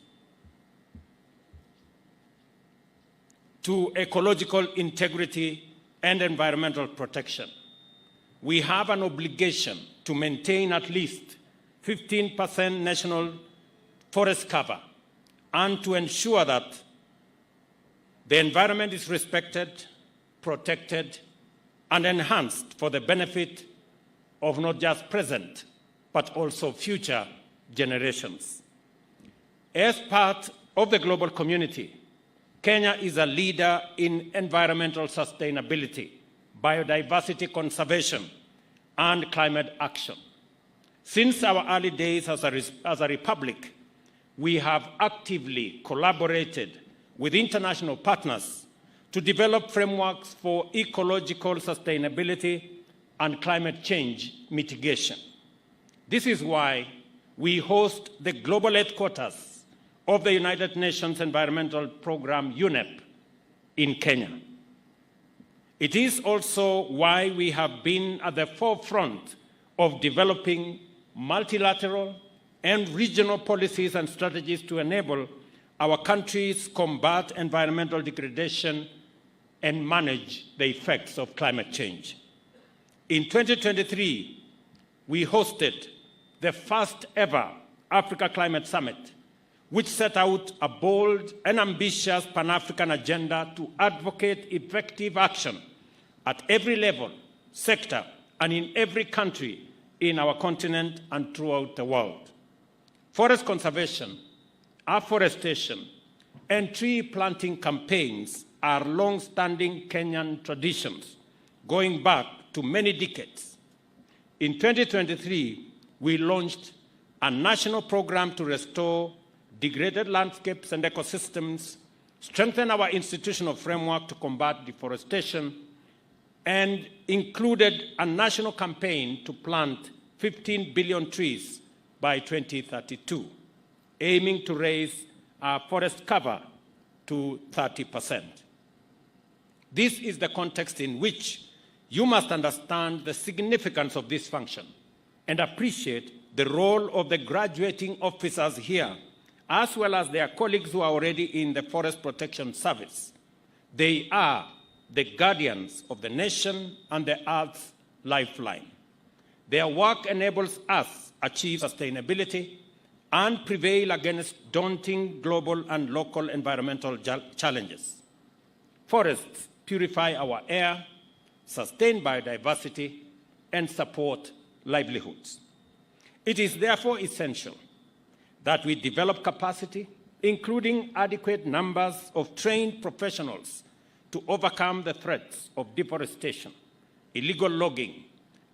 Speaker 8: to ecological integrity and environmental protection. We have an obligation to maintain at least 15% national forest cover and to ensure that the environment is respected, protected, and enhanced for the benefit of not just present, but also future generations. As part of the global community, Kenya is a leader in environmental sustainability, biodiversity conservation, and climate action. Since our early days as a republic, we have actively collaborated with international partners to develop frameworks for ecological sustainability and climate change mitigation. This is why we host the global headquarters of the United Nations Environmental Programme, UNEP, in Kenya. It is also why we have been at the forefront of developing multilateral and regional policies and strategies to enable our countries combat environmental degradation and manage the effects of climate change. In 2023, we hosted the first ever Africa Climate Summit, which set out a bold and ambitious Pan-African agenda to advocate effective action at every level, sector, and in every country in our continent and throughout the world. Forest conservation, afforestation, and tree planting campaigns are long-standing Kenyan traditions going back to many decades. In 2023, we launched a national program to restore degraded landscapes and ecosystems, strengthen our institutional framework to combat deforestation, and included a national campaign to plant 15 billion trees by 2032, aiming to raise our forest cover to 30%. This is the context in which you must understand the significance of this function and appreciate the role of the graduating officers here, as well as their colleagues who are already in the Forest Protection Service. They are the guardians of the nation and the Earth's lifeline. Their work enables us to achieve sustainability and prevail against daunting global and local environmental challenges. Forests purify our air, sustain biodiversity, and support livelihoods. It is therefore essential that we develop capacity, including adequate numbers of trained professionals to overcome the threats of deforestation, illegal logging,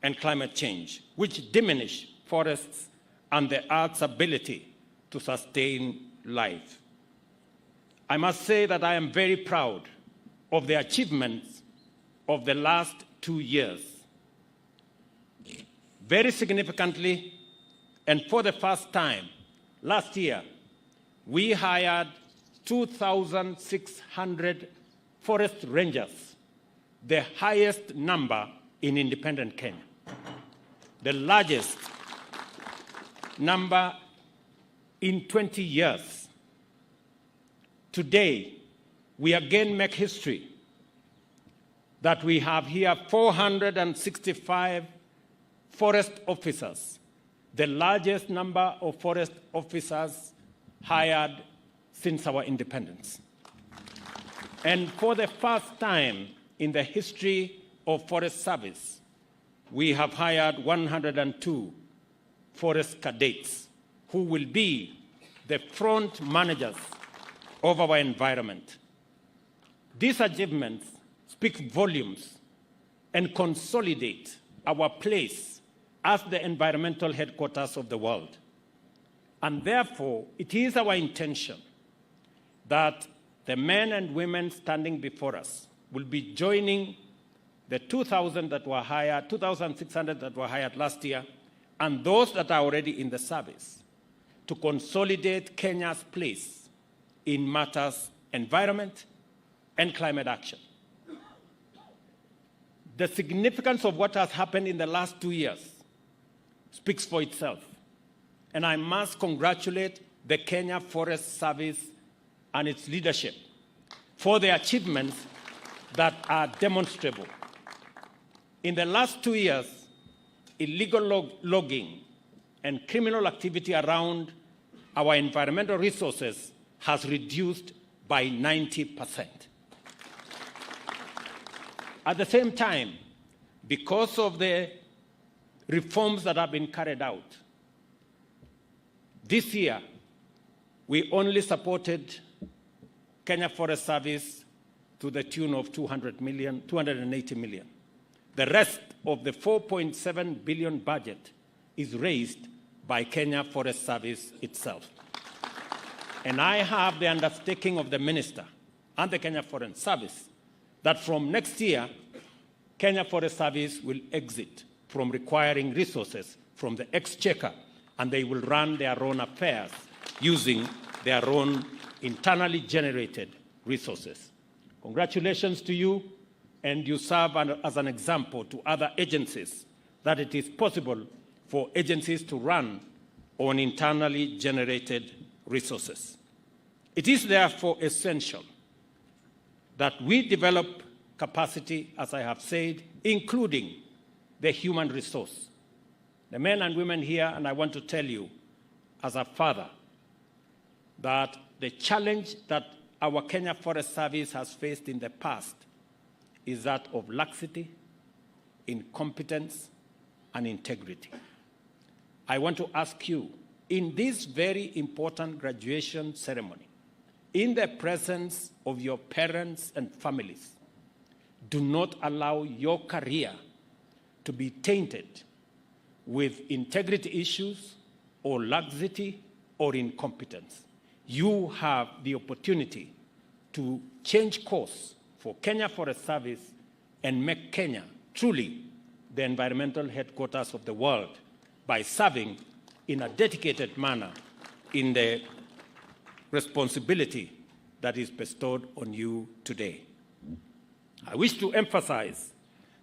Speaker 8: and climate change, which diminish forests and the Earth's ability to sustain life. I must say that I am very proud of the achievements of the last 2 years. Very significantly, and for the first time, last year, we hired 2,600 forest rangers, the highest number in independent Kenya, the largest number in 20 years. Today, we again make history that we have here 465 forest officers, the largest number of forest officers hired since our independence. And for the first time in the history of Forest Service, we have hired 102 forest cadets who will be the front managers of our environment. These achievements speak volumes and consolidate our place as the environmental headquarters of the world. And therefore, it is our intention that the men and women standing before us will be joining the 2,000 that were hired, 2,600 that were hired last year, and those that are already in the service to consolidate Kenya's place in matters environment and climate action. The significance of what has happened in the last 2 years speaks for itself. And I must congratulate the Kenya Forest Service and its leadership for the achievements that are demonstrable. In the last 2 years, illegal logging and criminal activity around our environmental resources has reduced by 90%. At the same time, because of the reforms that have been carried out, this year, we only supported Kenya Forest Service to the tune of 280 million. The rest of the 4.7 billion budget is raised by Kenya Forest Service itself. And I have the undertaking of the minister and the Kenya Forest Service that from next year, Kenya Forest Service will exit from requiring resources from the exchequer, and they will run their own affairs using their own internally generated resources. Congratulations to you, and you serve as an example to other agencies that it is possible for agencies to run on internally generated resources. It is therefore essential that we develop capacity, as I have said, including the human resource. The men and women here, and I want to tell you as a father, that the challenge that our Kenya Forest Service has faced in the past is that of laxity, incompetence, and integrity. I want to ask you, in this very important graduation ceremony, in the presence of your parents and families, do not allow your career to be tainted with integrity issues or laxity or incompetence. You have the opportunity to change course for Kenya Forest Service and make Kenya truly the environmental headquarters of the world by serving in a dedicated manner in the responsibility that is bestowed on you today. I wish to emphasize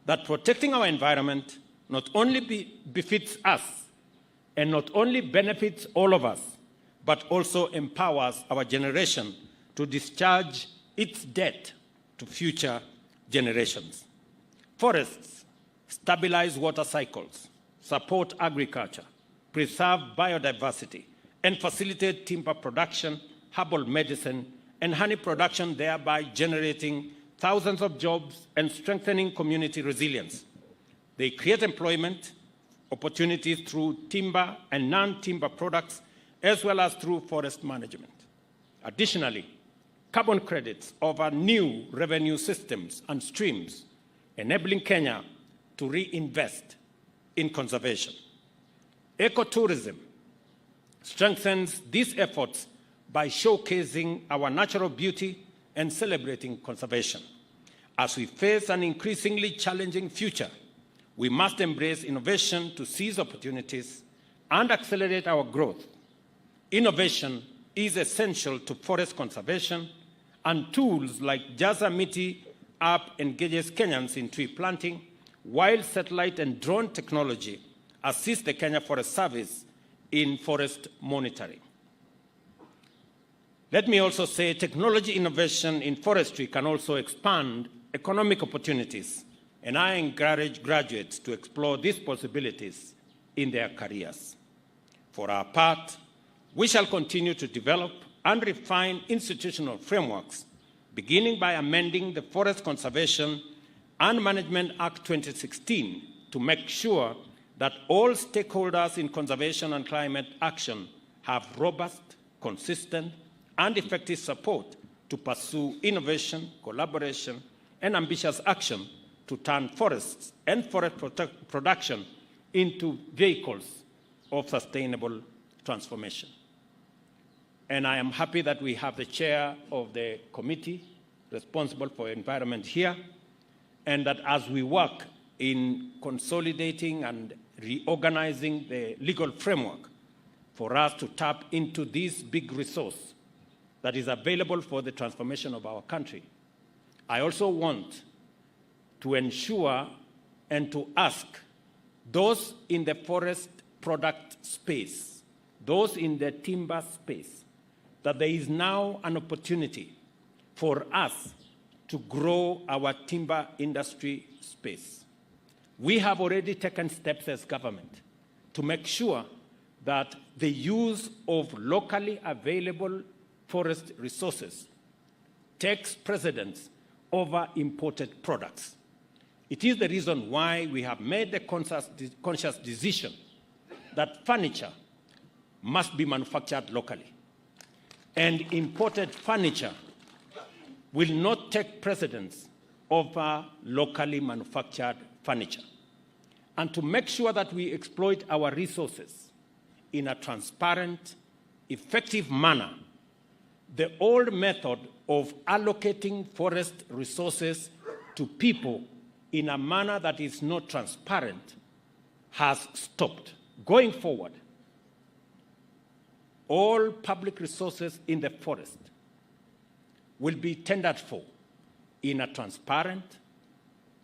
Speaker 8: that protecting our environment not only befits us and not only benefits all of us, but also empowers our generation to discharge its debt to future generations. Forests stabilize water cycles, support agriculture, preserve biodiversity, and facilitate timber production, herbal medicine, and honey production, thereby generating thousands of jobs and strengthening community resilience. They create employment opportunities through timber and non-timber products, as well as through forest management. Additionally, carbon credits offer new revenue systems and streams, enabling Kenya to reinvest in conservation. Ecotourism strengthens these efforts by showcasing our natural beauty and celebrating conservation. As we face an increasingly challenging future, we must embrace innovation to seize opportunities and accelerate our growth. Innovation is essential to forest conservation, and tools like Jaza Miti app engages Kenyans in tree planting, while satellite and drone technology assist the Kenya Forest Service in forest monitoring. Let me also say technology innovation in forestry can also expand economic opportunities, and I encourage graduates to explore these possibilities in their careers. For our part, we shall continue to develop and refine institutional frameworks, beginning by amending the Forest Conservation and Management Act 2016 to make sure that all stakeholders in conservation and climate action have robust, consistent, and effective support to pursue innovation, collaboration, and ambitious action to turn forests and forest production into vehicles of sustainable transformation. And I am happy that we have the chair of the committee responsible for environment here, and that as we work in consolidating and reorganizing the legal framework for us to tap into this big resource that is available for the transformation of our country, I also want to ensure and to ask those in the forest product space, those in the timber space, that there is now an opportunity for us to grow our timber industry space. We have already taken steps as government to make sure that the use of locally available forest resources takes precedence over imported products. It is the reason why we have made the conscious decision that furniture must be manufactured locally, and imported furniture will not take precedence over locally manufactured furniture. And to make sure that we exploit our resources in a transparent, effective manner, the old method of allocating forest resources to people in a manner that is not transparent has stopped. Going forward, all public resources in the forest will be tendered for in a transparent,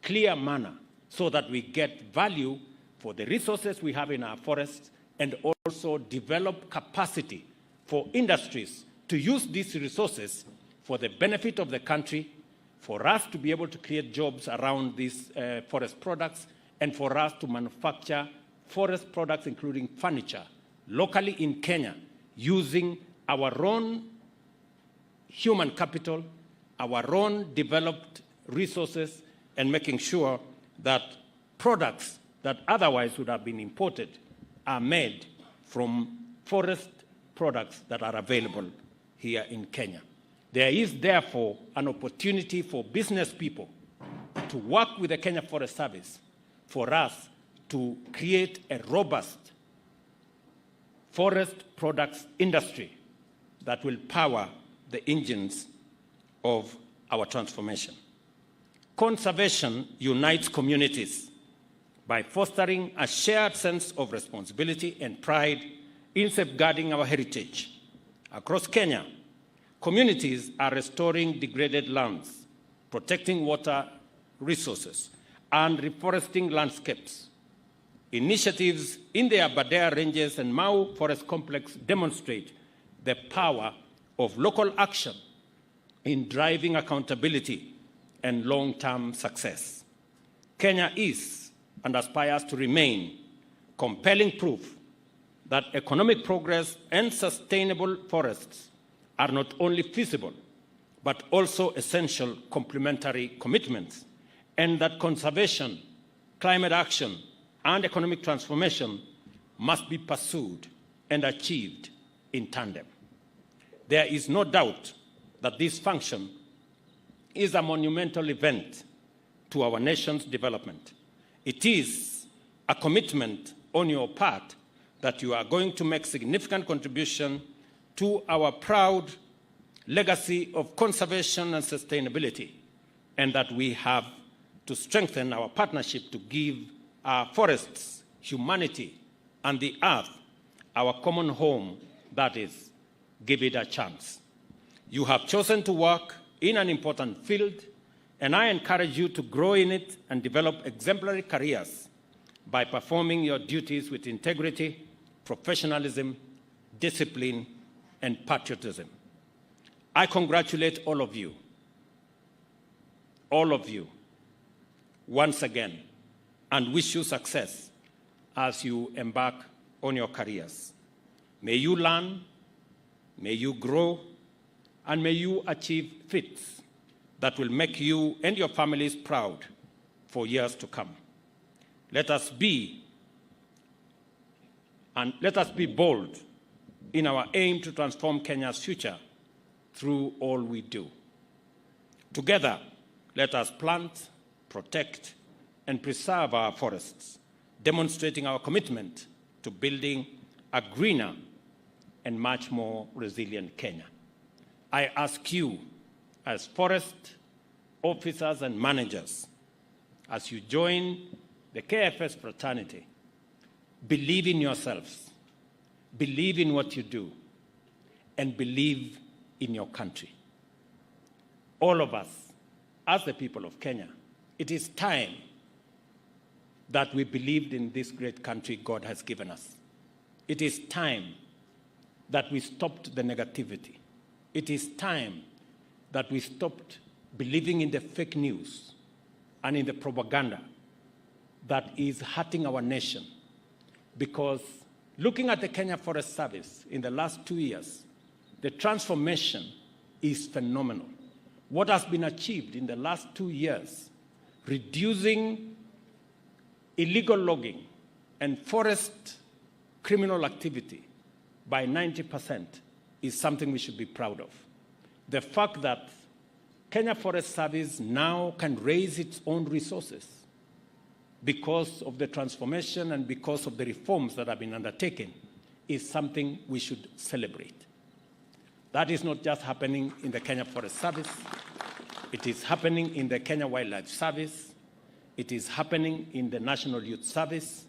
Speaker 8: clear manner so that we get value for the resources we have in our forests and also develop capacity for industries to use these resources for the benefit of the country, for us to be able to create jobs around these forest products, and for us to manufacture forest products, including furniture, locally in Kenya, using our own human capital, our own developed resources, and making sure that products that otherwise would have been imported are made from forest products that are available here in Kenya. There is therefore an opportunity for business people to work with the Kenya Forest Service for us to create a robust forest products industry that will power the engines of our transformation. Conservation unites communities by fostering a shared sense of responsibility and pride in safeguarding our heritage. Across Kenya, communities are restoring degraded lands, protecting water resources, and reforesting landscapes. Initiatives in the Aberdare Ranges and Mau Forest Complex demonstrate the power of local action in driving accountability and long-term success. Kenya is and aspires to remain compelling proof that economic progress and sustainable forests are not only feasible, but also essential complementary commitments, and that conservation, climate action, and economic transformation must be pursued and achieved in tandem. There is no doubt that this function is a monumental event to our nation's development. It is a commitment on your part that you are going to make significant contribution to our proud legacy of conservation and sustainability, and that we have to strengthen our partnership to give our forests, humanity, and the earth our common home, that is, give it a chance. You have chosen to work in an important field, and I encourage you to grow in it and develop exemplary careers by performing your duties with integrity, professionalism, discipline, and patriotism. I congratulate all of you, once again, and wish you success as you embark on your careers. May you learn, may you grow, and may you achieve feats that will make you and your families proud for years to come. Let us be bold in our aim to transform Kenya's future through all we do. Together, let us plant, protect, and preserve our forests, demonstrating our commitment to building a greener and much more resilient Kenya. I ask you, as forest officers and managers, as you join the KFS fraternity, believe in yourselves, believe in what you do, and believe in your country. All of us, as the people of Kenya, it is time that we believed in this great country God has given us. It is time that we stopped the negativity. It is time that we stopped believing in the fake news and in the propaganda that is hurting our nation. Because looking at the Kenya Forest Service in the last 2 years, the transformation is phenomenal. What has been achieved in the last 2 years, reducing illegal logging and forest criminal activity by 90%, is something we should be proud of. The fact that Kenya Forest Service now can raise its own resources because of the transformation and because of the reforms that have been undertaken is something we should celebrate. That is not just happening in the Kenya Forest Service. It is happening in the Kenya Wildlife Service. It is happening in the National Youth Service.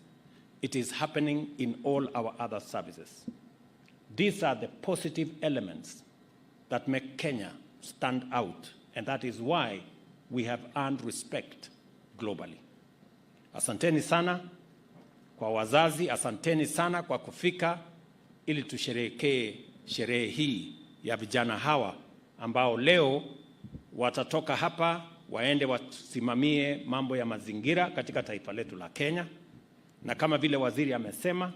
Speaker 8: It is happening in all our other services. These are the positive elements that make Kenya stand out, and that is why we have earned respect globally. Asanteni sana kwa wazazi, asanteni sana kwa kufika ili tusherehekee sherehe hii ya vijana hawa ambao leo watatoka hapa waende wasimamie mambo ya mazingira katika taifa letu la Kenya. Na kama vile waziri amesema,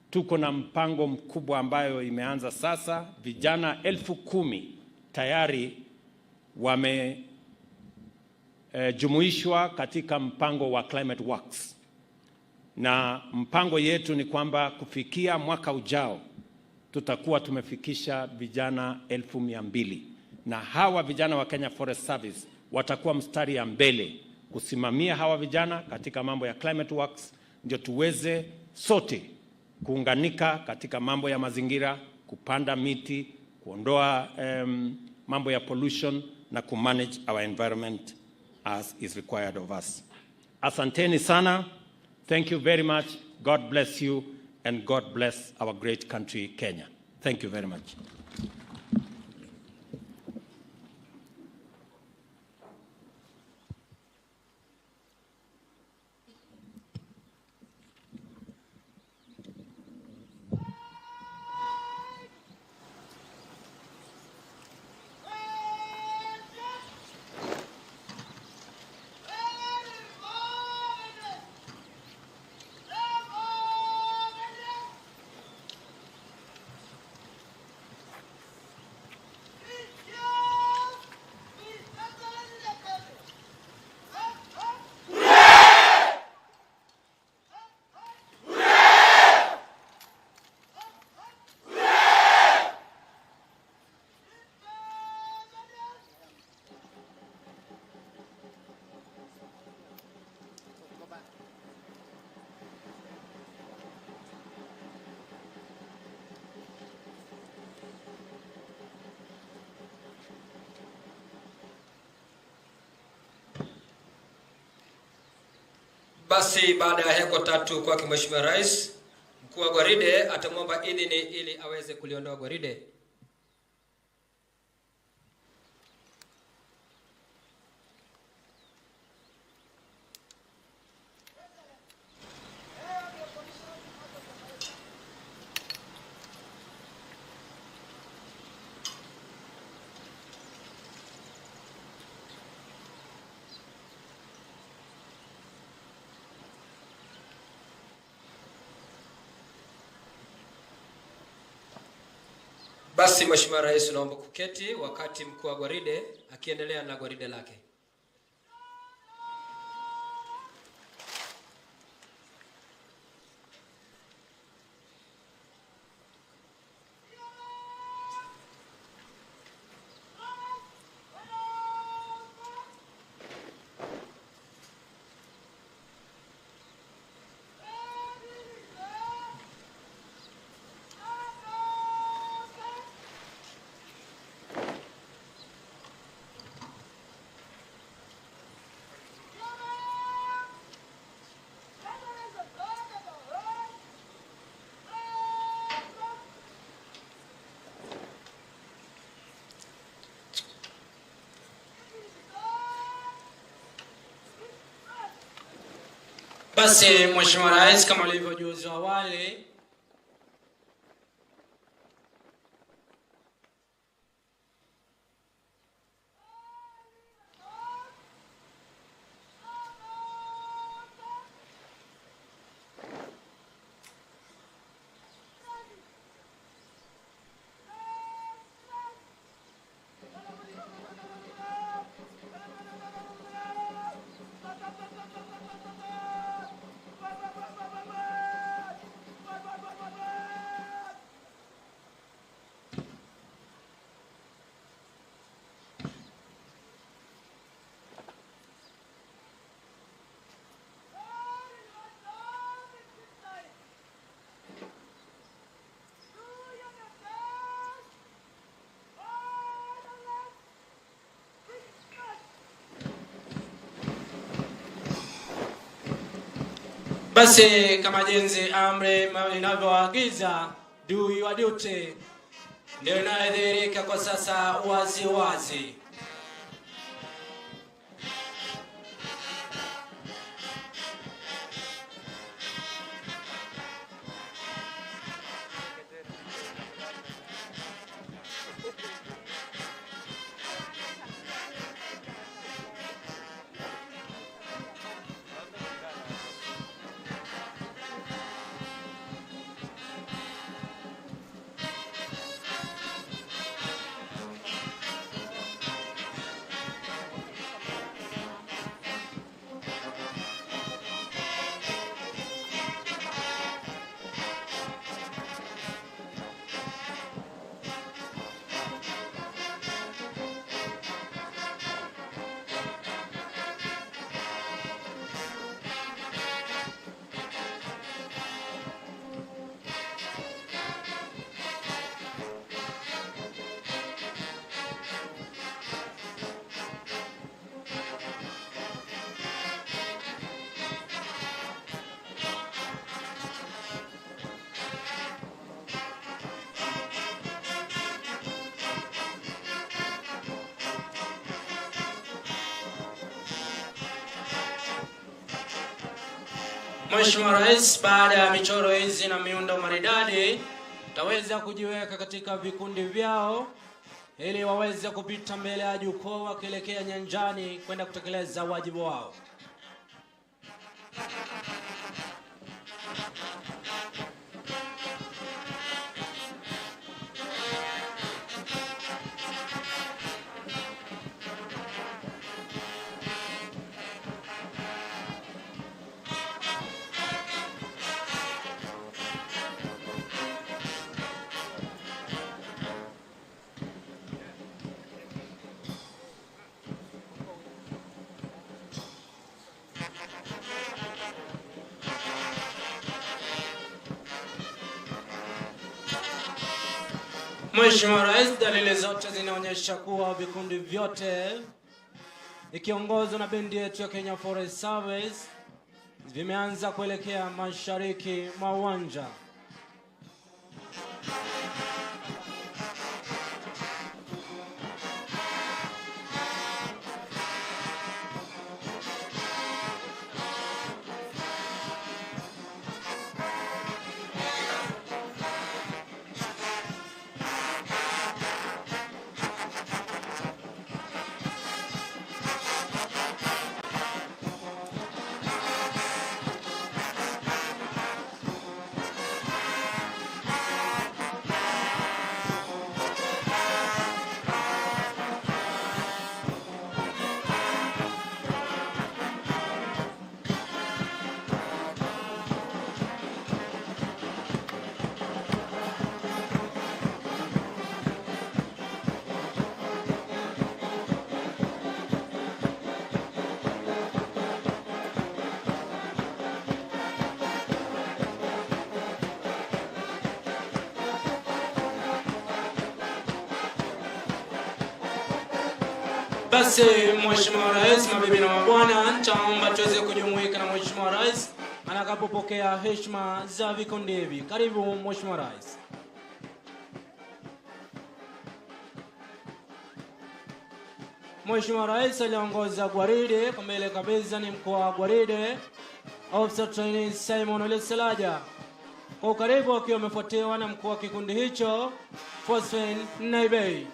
Speaker 8: tuko na mpango mkubwa ambayo imeanza sasa. Vijana 10,000 tayari wamejumuishwa katika mpango wa Climate Works. Na mpango yetu ni kwamba kufikia mwaka ujao tutakuwa tumefikisha vijana 200,000. Na hawa vijana wa Kenya Forest Service watakuwa mstari ya mbele kusimamia hawa vijana katika mambo ya Climate Works ndio tuweze sote kuunganika katika mambo ya mazingira, kupanda miti, kuondoa mambo ya pollution na kumanage our environment as is required of us. Asanteni sana. Thank you very much. God bless you and God bless our great country, Kenya. Thank you very much.
Speaker 1: Basi baada ya heko tatu kwa Mheshimiwa Rais, mkuu wa gwaride atamwomba idhini ili aweze kuliondoa gwaride. Basi Mheshimiwa Rais, naomba kuketi wakati mkuu wa gwaride akiendelea na gwaride lake.
Speaker 9: Basi Mheshimiwa Rais, kama ulivyojuzwa awali, kama jinsi amri inavyoagiza, do your duty, ndio inadhihirika kwa sasa wazi wazi. Mheshimiwa Rais, baada ya michoro hizi na miundo maridadi, taweza kujiweka katika vikundi vyao ili waweze kupita mbele ya jukwaa wakielekea nyanjani kwenda kutekeleza wajibu wao. Mheshimiwa Rais, dalili zote zinaonyesha kuwa vikundi vyote ikiongozwa na bendi yetu ya Kenya Forest Service vimeanza kuelekea mashariki mwa uwanja. Basi Mheshimiwa Rais, mabibi na mabwana, nitaomba tuweze kujumuika na Mheshimiwa Rais anakapopokea heshima za vikundi hivi. Karibu Mheshimiwa Rais. Mheshimiwa Rais aliongoza gwaride kwa mbele kabisa ni mkuu wa gwaride Officer Trainee Simon Olesalaja. Kwa karibu akiwa amefuatiwa na mkuu wa kikundi hicho Fosfen Naibei.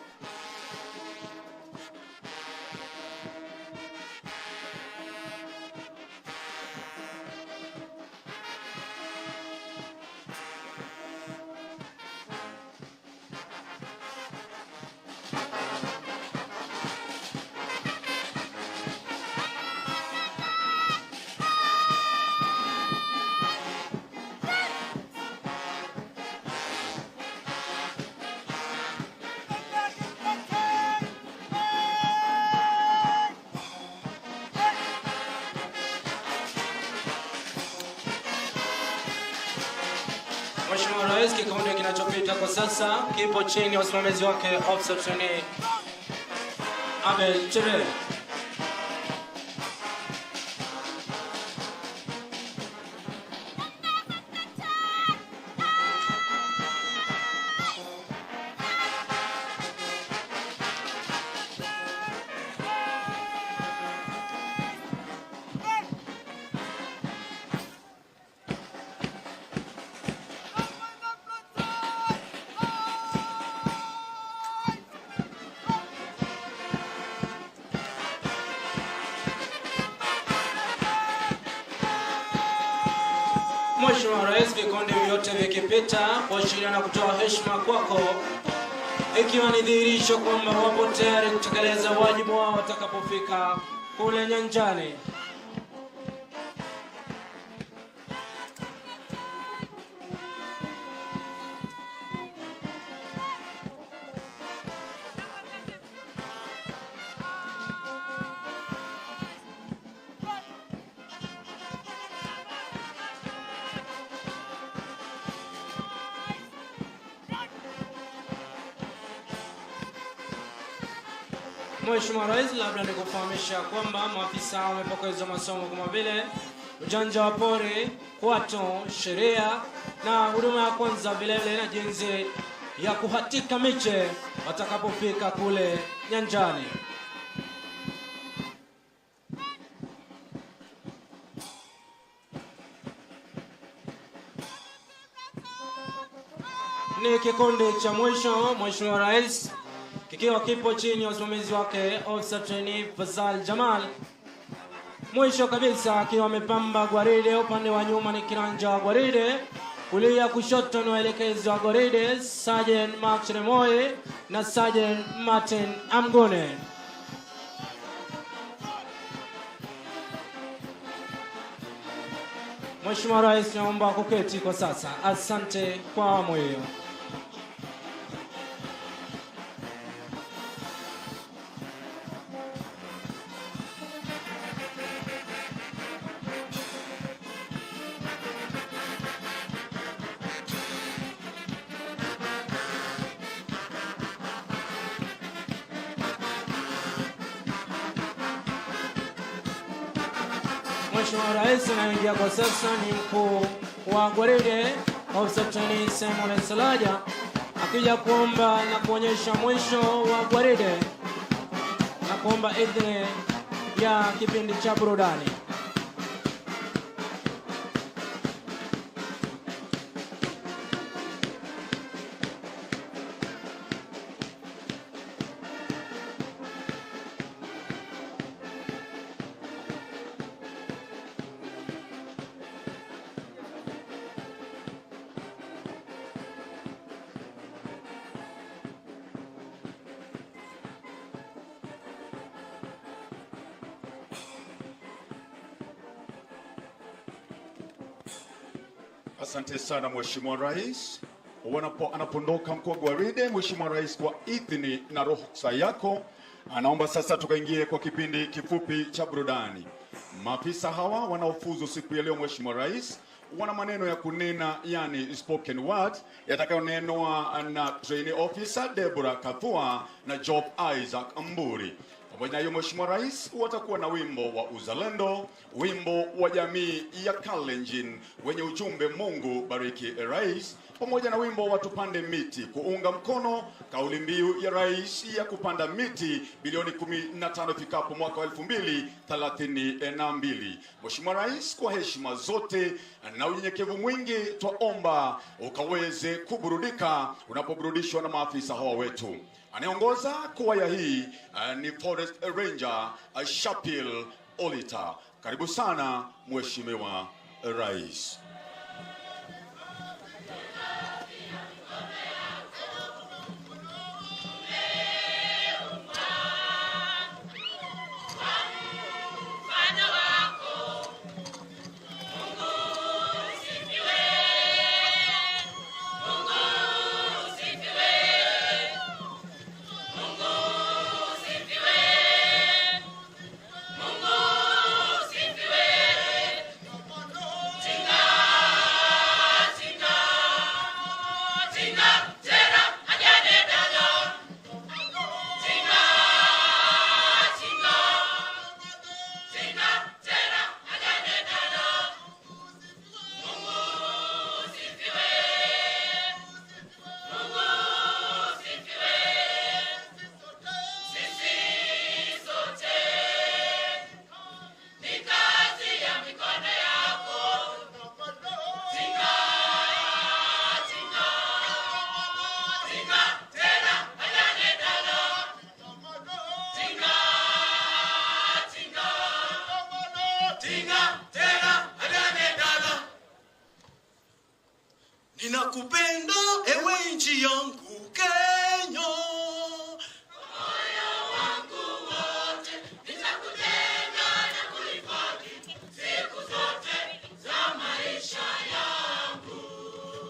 Speaker 9: Mheshimiwa Rais, kikundi kinachopita kwa sasa kipo chini ya usimamizi wake Officer Trainee Abel Chebe. Mheshimiwa Rais, vikundi vyote vikipita kuashiria na kutoa heshima kwako, ikiwa ni dhihirisho kwamba wapo tayari kutekeleza wajibu wao watakapofika kule nyanjani. Mheshimiwa Rais, labda nikufahamisha kwamba maafisa wamepokezwa masomo kama vile ujanja wa pori, kwato, sheria na huduma ya kwanza, vile vile na jinsi ya kuhatika miche watakapofika kule nyanjani. ni kikundi cha mwisho, Mheshimiwa Rais, kikiwa kipo chini ya usimamizi wake Officer Trainee Fazal Jamal. Mwisho kabisa akiwa amepamba gwaride, upande wa nyuma ni kiranja wa gwaride, kulia kushoto ni waelekezi wa gwaride Sergeant Mark Cheremoy na Sergeant Martin Amgone. Mheshimiwa Rais, naomba kuketi kwa sasa. Asante kwa awamu hiyo. Mheshimiwa Rais anaingia kwa sasa ni mkuu wa gwaride Officer Trainee Simon Salaja, akija kuomba na kuonyesha mwisho wa gwaride na kuomba idhini ya kipindi cha burudani.
Speaker 10: Asante sana Mheshimiwa Rais. Anapondoka mkuu wa gwaride, Mheshimiwa Rais, kwa idhini na ruhusa yako, anaomba sasa tukaingie kwa kipindi kifupi cha burudani. Maafisa hawa wanaofuzu siku ya leo, Mheshimiwa Rais, wana maneno ya kunena, yani spoken word, yatakayonenwa na Trainee Officer Deborah Kathua na Job Isaac Mburi. Pamoja na hiyo, Mheshimiwa Rais, watakuwa na wimbo wa uzalendo, wimbo wa jamii ya Kalenjin wenye ujumbe Mungu bariki Rais, pamoja na wimbo wa tupande miti kuunga mkono kauli mbiu ya Rais ya kupanda miti bilioni 15 ifikapo mwaka 2032. Mheshimiwa Rais, kwa heshima zote na unyenyekevu mwingi, twaomba ukaweze kuburudika unapoburudishwa na maafisa hawa wetu. Anayeongoza kwaya hii ni Forest Ranger Shapil Olita. Karibu sana Mheshimiwa Rais.
Speaker 11: Ninakupenda ewe nchi yangu Kenya, moyo wangu wote nitakupenda na kuhifadhi siku zote za maisha yangu.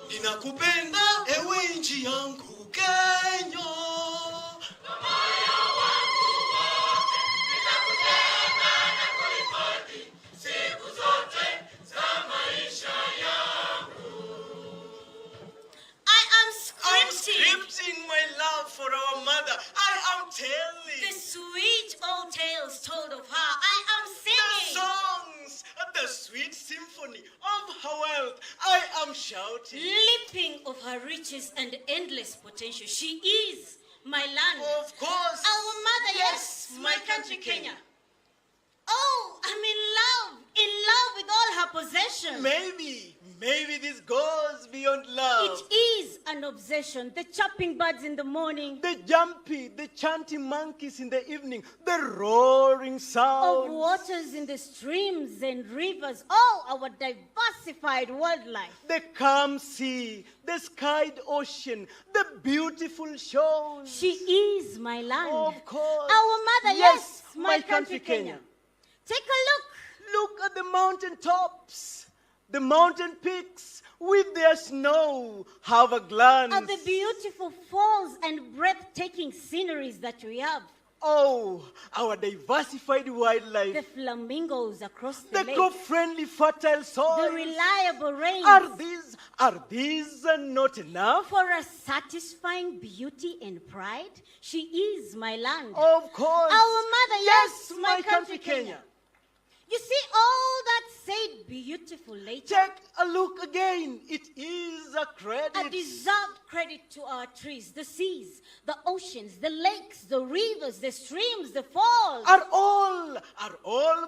Speaker 11: Ninakupenda ewe nchi yangu Kenya, moyo wangu wote nitakupenda na kuhifadhi siku zote za maisha yangu.
Speaker 12: I'm scripting my love for our mother. I am telling
Speaker 11: The sweet old tales told of her. I am singing
Speaker 12: the songs, the sweet symphony of her wealth. I am shouting,
Speaker 11: leaping of her riches and endless potential. She is my land.
Speaker 12: of course,
Speaker 11: Our mother,
Speaker 12: yes,
Speaker 11: my country, Kenya. Oh, I'm in love with all her possessions.
Speaker 12: Maybe this goes beyond love.
Speaker 11: It is an obsession. The chirping birds in the morning.
Speaker 12: The chanting monkeys in the evening. The roaring sounds.
Speaker 11: Of waters in the streams and rivers. Oh, our diversified wildlife.
Speaker 12: The calm sea. The skied ocean. The beautiful shores.
Speaker 11: She is my land.
Speaker 12: Of course.
Speaker 11: Our mother, yes, my country, Kenya. Take a look.
Speaker 12: Look at the mountain tops. The mountain peaks with their snow. Have a glance.
Speaker 11: At the beautiful falls and breathtaking sceneries that we have.
Speaker 12: Oh, our diversified wildlife.
Speaker 11: The flamingos across the lake.
Speaker 12: The crop-friendly fertile soil.
Speaker 11: The reliable rains.
Speaker 12: Are these not enough?
Speaker 11: For a satisfying beauty and pride, she is my land.
Speaker 12: Of course.
Speaker 11: Our mother, yes,
Speaker 12: my country, Kenya.
Speaker 11: You see all that said beautiful later.
Speaker 12: Take a look again. It is a credit.
Speaker 11: A deserved credit to our trees, the seas, the oceans, the lakes, the rivers, the streams, the falls.
Speaker 12: Are all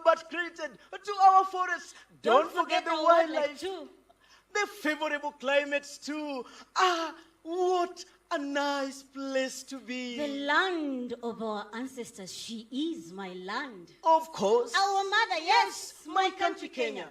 Speaker 12: but credited to our forests. Don't forget the wildlife
Speaker 11: too.
Speaker 12: The favorable climates too. Ah, what a nice place to be.
Speaker 11: The land of our ancestors. She is my land.
Speaker 12: Of course.
Speaker 11: Our mother, yes,
Speaker 12: my country, Kenya.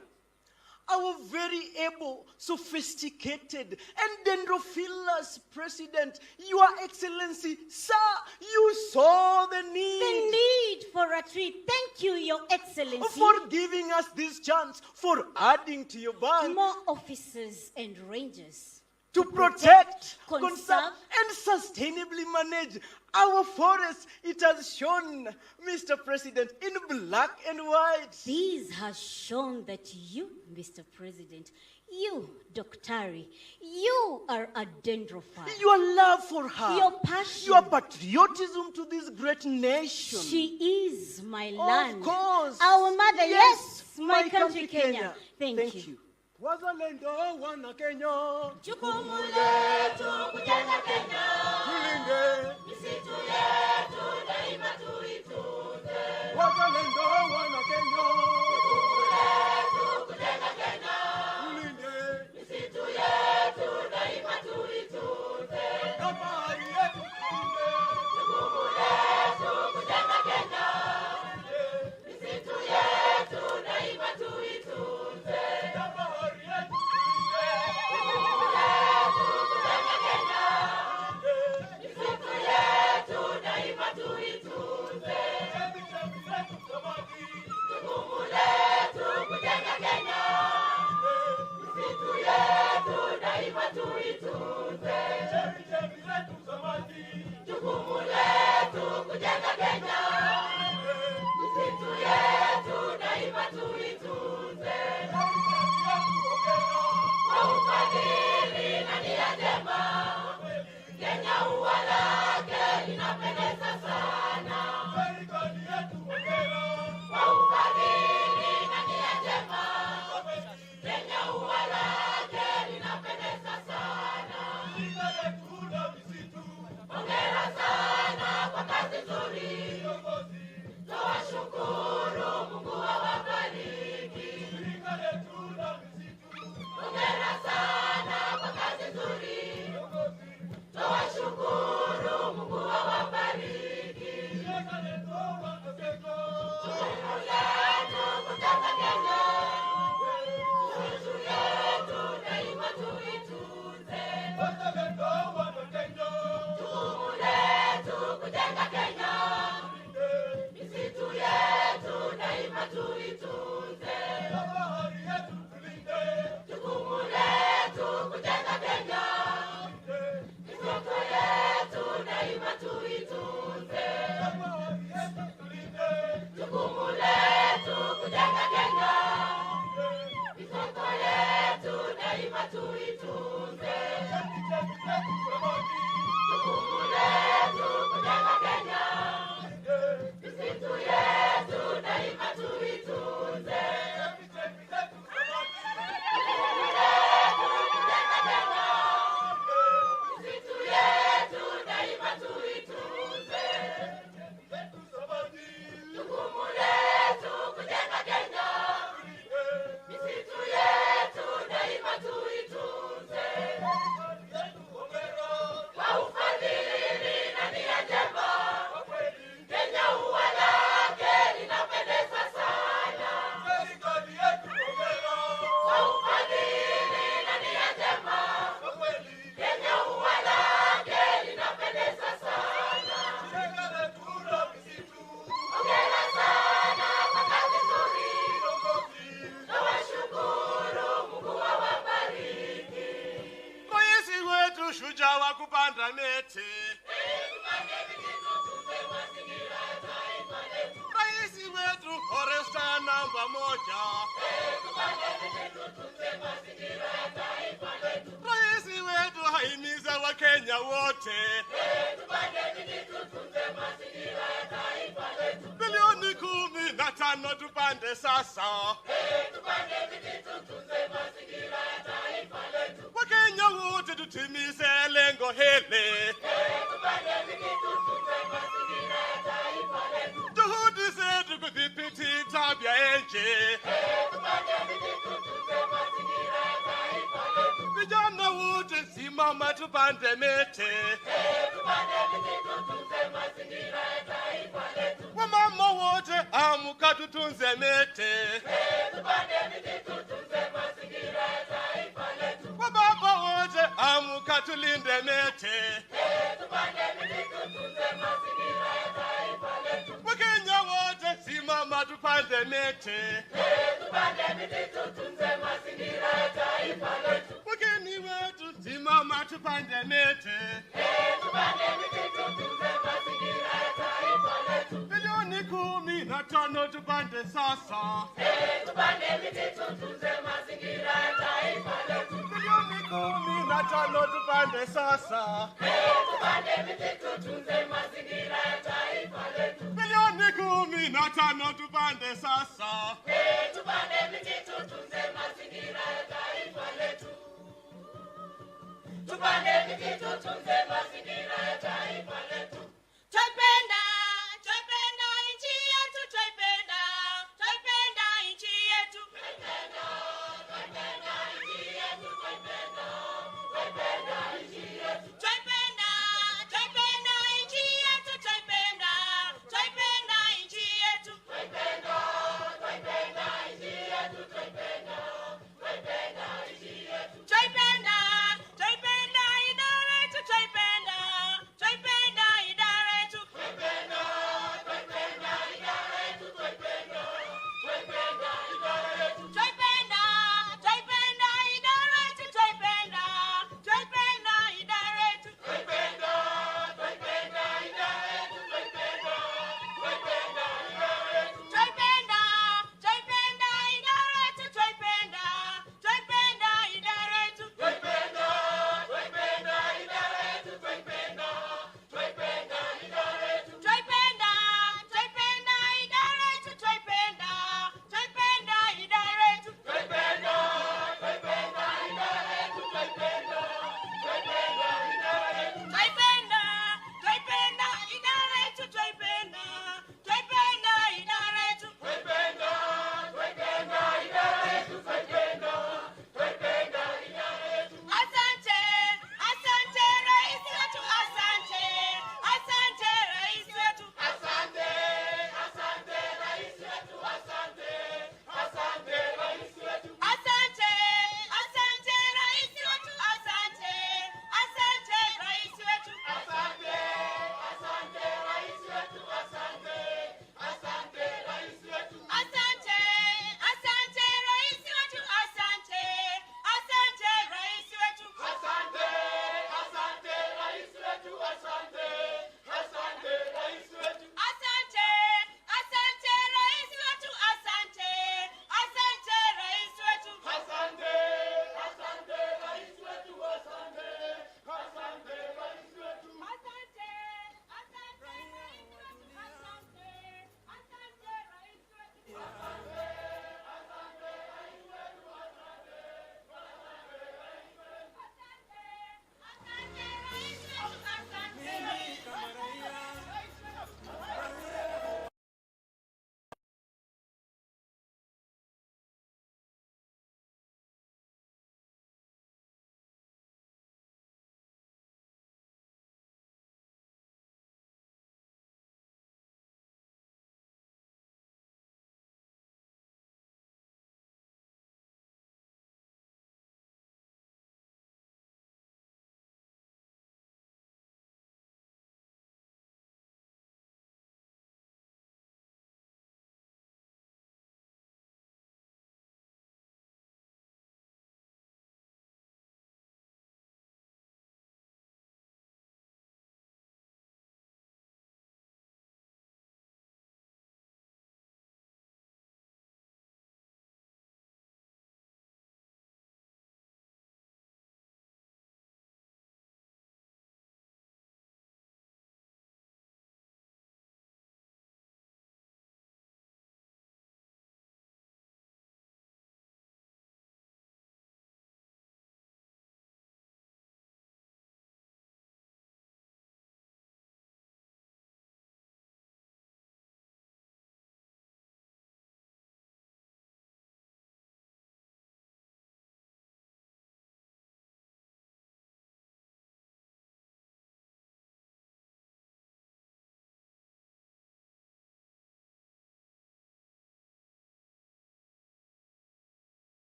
Speaker 12: Our very able, sophisticated, and dendrophilous President, Your Excellency, sir, you saw the need.
Speaker 11: The need for a tree. Thank you, Your Excellency.
Speaker 12: For giving us this chance, for adding to your band.
Speaker 11: More officers and rangers.
Speaker 12: To protect,
Speaker 11: conserve,
Speaker 12: and sustainably manage our forests. It has shown, Mr. President, in black and white.
Speaker 11: This has shown that you, Mr. President, you, Doctari, you are a dendrophile.
Speaker 12: Your love for her.
Speaker 11: Your passion.
Speaker 12: Your patriotism to this great nation.
Speaker 11: She is my land.
Speaker 12: Of course.
Speaker 11: Our mother, yes, my country, Kenya. Thank you.
Speaker 12: Wazalendo wana Kenya,
Speaker 11: jukumu letu kujenga Kenya,
Speaker 12: tulinde
Speaker 11: misitu yetu daima tuitunze.
Speaker 12: Wazalendo wana Kenya,
Speaker 11: jukumu letu kujenga Kenya,
Speaker 12: tulinde
Speaker 11: misitu yetu daima tuitunze.
Speaker 12: bahari yetu tulinde,
Speaker 11: jukumu letu kujenga Kenya, misitu yetu daima tuitunze.
Speaker 12: bahari yetu tulinde.
Speaker 11: Jukumu letu kujenga Kenya.
Speaker 13: miti. Raisi wetu Foresta namba moja. Raisi wetu haimiza Wakenya wote. Bilioni 15 tupande sasa. Wakenya wote tutimize lengo hili. Juhudi zetu kudhibiti tabia nchi. Vijana wote simama tupande miti. Wamama wote amka tutunze miti. Wababa wote amka tulinde miti. Wakenya wote simama tupande miti. Wakenya wetu simama tupande miti. Bilioni 15 tupande sasa. Bilioni 15 tupande sasa. Bilioni 15 tupande sasa. Tupande miti tutunze